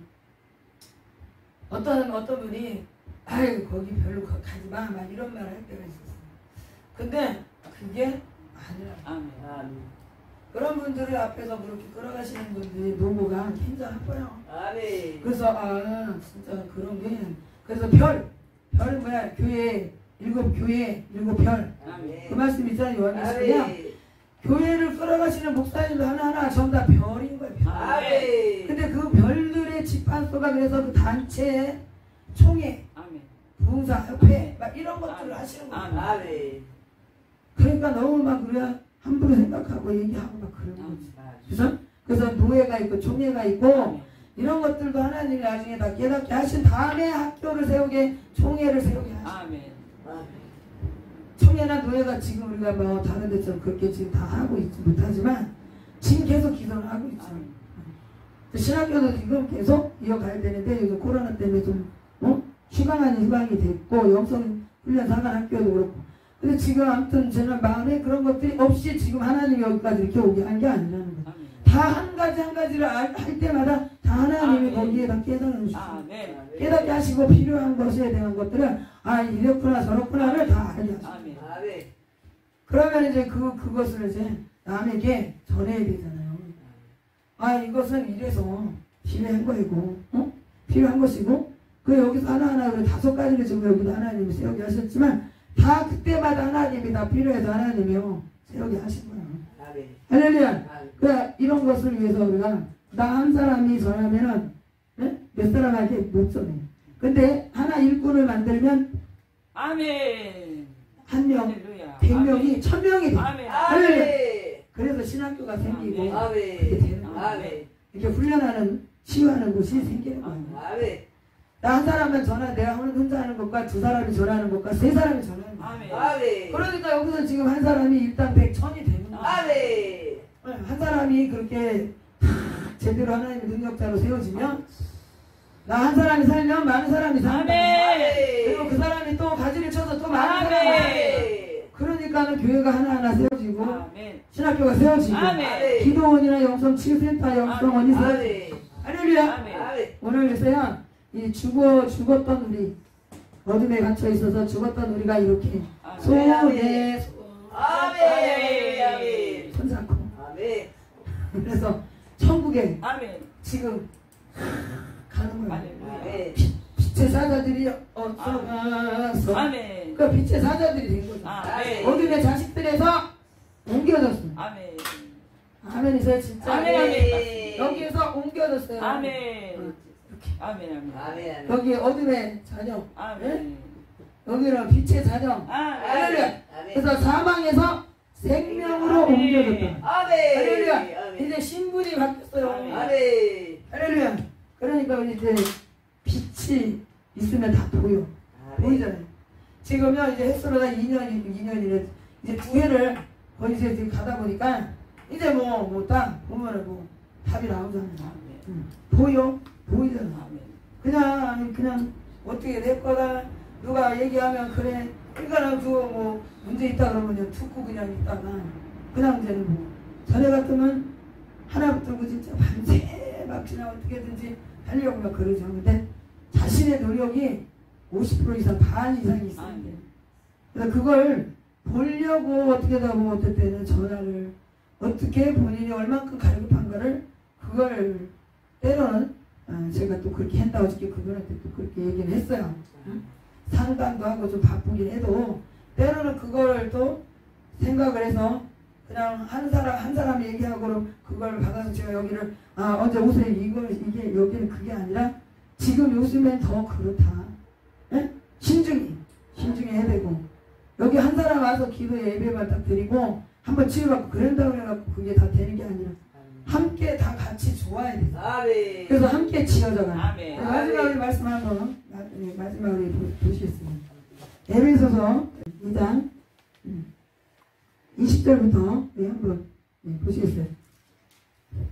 어떤 분이 아이고 거기 별로 가지 마 이런 말을 할 때가 있었어요. 근데 그게 아니라 아멘. 아멘. 그런 분들을 앞에서 그렇게 끌어가시는 분들이 노고가 굉장히 아파요. 아멘. 그래서 진짜 그런 게 그래서 별 뭐야 교회에 일곱 교회, 일곱 별. 아멘. 그 말씀 있잖아요. 요한계시록에. 아멘. 교회를 끌어가시는 목사님도 하나하나 전부 다 별인 거예요. 별. 아멘. 근데 그 별들의 집합소가 그래서 그 단체의 총회, 아멘. 부흥사협회 막 이런 것들을 하시는 거예요. 아멘. 그러니까 너무 막 그래 함부로 생각하고 얘기하고 막 그런 거지. 그래서 노예가 있고 총회가 있고 이런 것들도 하나님이 나중에 다 깨닫게 하신 다음에 학교를 세우게 총회를 세우게 하시고 아멘. 총회나 노예가 지금 우리가 뭐 다른 데처럼 그렇게 지금 다 하고 있지 못하지만 지금 계속 기도를 하고 있죠. 신학교도 지금 계속 이어가야 되는데 요즘 코로나 때문에 좀 휴강 아닌 휴강이 됐고 영성 훈련 사관 학교도 그렇고 근데 지금 아무튼 저는 마음에 그런 것들이 없이 지금 하나님이 여기까지 이렇게 오게 한 게 아니라는 거예요. 다 한 가지 한 가지를 할 때마다 다 하나님이 거기에 다 깨달아 주시고 깨닫게 하시고 필요한 것에 대한 것들을 아 이랬구나 저렇구나를 다 알게 하시고 그러면 이제 그것을 이제 남에게 전해야 되잖아요. 아 이것은 이래서 필요한 거이고 필요한 것이고 그 여기서 하나하나 그래 5가지를 지금 여기도 하나님이 세우게 하셨지만 다 그때마다 하나님이 다 필요해서 하나님이요 세우게 하신 거예요. 할렐루야. 그래 이런 것을 위해서 우리가 나 한 사람이 전하면은 몇 사람한테 못 전해. 근데 하나 일꾼을 만들면 아멘. 한 명, 할렐루야. 100명이 1000명이 돼. 아멘. 할렐루야. 그래서 신학교가 생기고 그렇게 되는 거예요. 이렇게 훈련하는 치유하는 곳이 생기는 거예요. 나 한 사람만 전화 내가 혼자 하는 것과 2사람이 전하는 것과 3사람이 전하는 거예요. 그러니까 여기서 지금 한 사람이 일단 100, 1000이 되는 거예요. 한 사람이 그렇게 제대로 하나님의 능력자로 세워지면 나 한 사람이 살면 많은 사람이 산다. 그리고 그 사람이 또 가지를 쳐서 또 많은 사람이 그러니까는 교회가 하나하나 세워지고 신학교가 세워지고 기도원이나 영성치유센터 영성원이 세워지고 할렐루야. 오늘 글쎄요 이 죽었던 우리 어둠에 갇혀 있어서 죽었던 우리가 이렇게 손에 손잡고 그래서 천국에 지금 가는 거예요. 빛의 사자들이 가서 그 빛의 사자들이 된 거죠. 어둠의 자식들에서 옮겨졌어요. 아멘이세요 진짜. 여기에서 옮겨졌어요. 여기 어둠의 자녀. 여기는 빛의 자녀. 그래서 사망에서 생명으로 옮겨졌다. 할렐루야. 이제 신분이 바뀌었어요. 할렐루야. 그러니까 이제 빛이 있으면 다 보여. 보이잖아요. 지금요 이제 햇수로다 2년이래. 이제 2회를 거의 이제 지금 가다 보니까 이제 딱 보면은 답이 나오잖아요. 보여. 보이잖아. 그냥 어떻게 될 거다. 누가 얘기하면 그래. 그러니까는 그거 문제 있다 그러면 듣고 그냥 있다가 그냥 이제는 전에 같으면 하나 붙들고 진짜 밤새 막 그냥 어떻게든지 하려고 막 그러죠. 근데 자신의 노력이 50% 이상 반 이상이 있어요. 그래서 그걸 보려고 어떻게다 보면 어떨 때는 전화를 어떻게 본인이 얼만큼 갈급한가를 그걸 때로는 제가 또 그렇게 한다 어저께 그분한테 또 그렇게 얘기를 했어요. 상담도 하고 좀 바쁘긴 해도 때로는 그걸 또 생각을 해서 그냥 한 사람 얘기하고 그걸 받아서 제가 여기를 언제 오세요 이게 여기는 그게 아니라 지금 요즘엔 더 그렇다. 신중히 해야 되고 여기 한 사람 와서 기도 예배만 딱 드리고 한번 치유받고 그런다고 해갖고 그게 다 되는 게 아니라 함께 다 같이 좋아야 돼. 그래서 함께 지어져가는. 마지막으로 말씀한 거 마지막으로 보시겠습니다. 에베소서 2장 20절부터 한번 보시겠어요.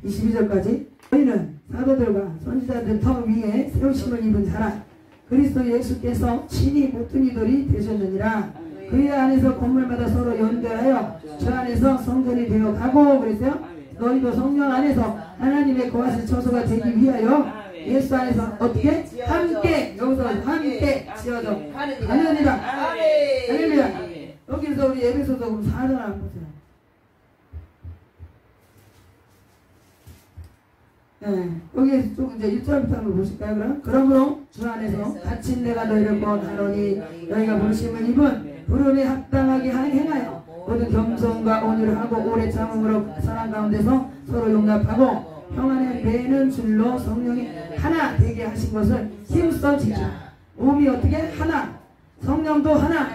22절까지 저희는 사도들과 선지자들 터 위에 세우심을 입은 자라 그리스도 예수께서 친히 모퉁이돌이 되셨느니라. 그의 안에서 건물마다 서로 연결하여 저 안에서 성전이 되어 가고 그랬어요. 너희도 성령 안에서 하나님의 거하실 처소가 되기 위하여 예수 안에서 어떻게? 함께 여기서 함께 지어져 가느니라. 할렐루야. 여기서 우리 에베소서 4절 한번 보세요. 여기 좀 이제 1절부터 한번 보실까요, 그럼? 그러므로 주 안에서 갇힌 내가 너희를 권하노니 너희가 부르심을 입은 부름에 합당하게 행하여 모든 겸손과 온유를 하고 오래 참음으로 사랑 가운데서 서로 용납하고 평안에 매는 줄로 성령이 하나 되게 하신 것을 힘써 지키라. 몸이 어떻게? 하나. 성령도 하나.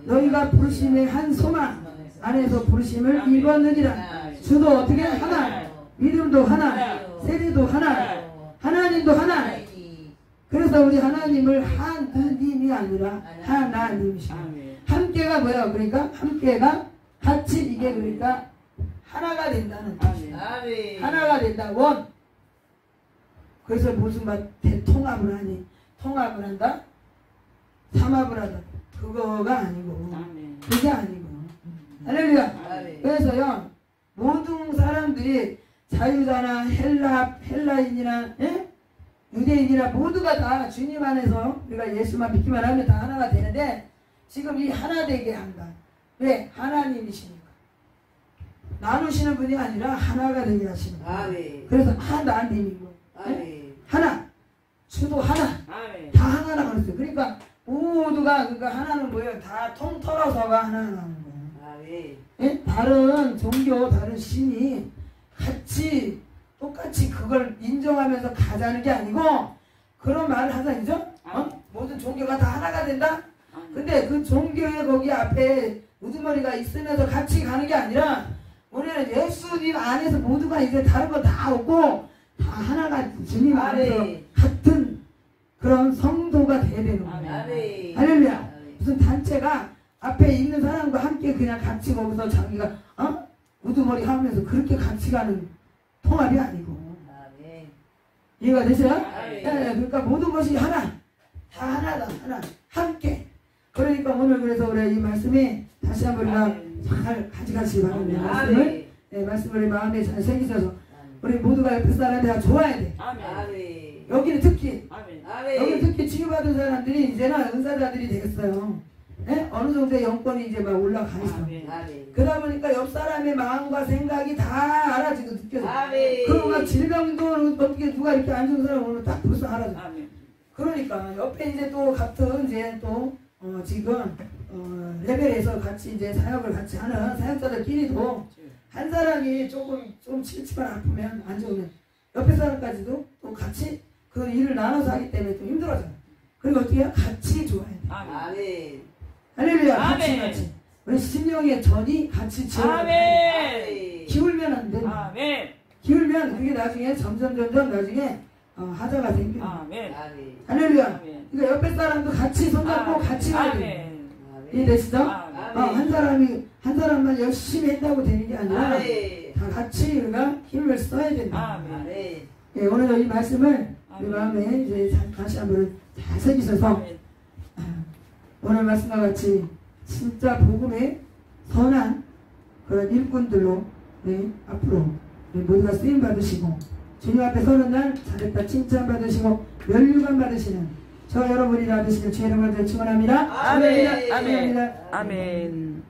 너희가 부르심의 한 소망 안에서 부르심을 입었느니라. 주도 어떻게? 하나. 믿음도 하나. 세례도 하나. 하나님도 하나. 그래서 우리 하나님을 하느님이 아니라 하나님이십니다. 함께가 뭐야? 그러니까 함께가 같이 이게 그러니까 하나가 된다는 뜻이에요. 하나가 된다. 원. 그래서 무슨 말 대통합을 하니 통합을 한다? 삼합을 하다. 그거가 아니고 그게 아니고 할렐루야. 그래서요 모든 사람들이 자유자나 헬라인이나 유대인이나 모두가 다 주님 안에서 우리가 예수만 믿기만 하면 다 하나가 되는데 지금 이 하나 되게 한다. 왜? 하나님이시니까. 나누시는 분이 아니라 하나가 되게 하시는 거예요. 그래서 하나님이고 하나. 주도 하나. 다 하나라고 그랬어요. 그러니까 모두가 그러니까 하나는 뭐예요? 다 통틀어서가 하나라는 거예요. 예? 다른 종교, 다른 신이 같이 똑같이 그걸 인정하면서 가자는 게 아니고 그런 말을 하자니죠? 모든 종교가 다 하나가 된다? 근데 그 종교의 거기 앞에 우두머리가 있으면서 같이 가는 게 아니라 우리는 예수님 안에서 모두가 이제 다른 거 다 없고 다 하나가 주님 안에서 같은 그런 성도가 돼야 되는 거예요. 할렐루야. 무슨 단체가 앞에 있는 사람과 함께 그냥 같이 거기서 자기가 우두머리 하면서 그렇게 같이 가는 통합이 아니고 이해가 되세요? 그러니까 모든 것이 하나. 다 하나다. 하나. 함께. 그러니까 오늘 그래서 우리 이 말씀이 다시 한번 우리가 잘 가져가시기 바랍니다. 말씀을 마음에 잘 새기셔서 우리 모두가 옆에 사람이 다 좋아야 돼. 여기는 특히 여기는 특히 치유받은 사람들이 이제는 은사자들이 되겠어요. 어느 정도의 영권이 이제 막 올라가 있어. 그러다 보니까 옆 사람의 마음과 생각이 다 알아지고 느껴져. 그리고 막 질병도 어떻게 누가 이렇게 안 좋은 사람 오면 딱 벌써 알아져. 그러니까 옆에 이제 또 같은 이제 또 지금 레벨에서 같이 이제 사역을 같이 하는 사역자들끼리도 한 사람이 좀 칠치만 아프면 안 좋으면 옆에 사람까지도 또 같이 그 일을 나눠서 하기 때문에 좀 힘들어져요. 그리고 어떻게 해요? 같이 좋아야 돼. 할렐루야. 같이. 우리 심령의 전이 같이 지어야 돼. 기울면 안 돼. 기울면 그게 나중에 점점 나중에 하자가 생겨. 할렐루야. 그러니까 옆에 사람도 같이 손잡고 같이 가야 돼. 이해되시죠? 한 사람만 열심히 했다고 되는 게 아니라 다 같이 우리가 힘을 써야 된다. 오늘 이 말씀을 우리 마음에 이제 다시 한번 잘 새기셔서 오늘 말씀과 같이 진짜 복음의 선한 그런 일꾼들로 앞으로 모두가 쓰임 받으시고 주님 앞에 서는 날 잘했다 칭찬 받으시고 면류관 받으시는 저 여러분이 받으시는 주의 이름을 축원합니다. 아멘.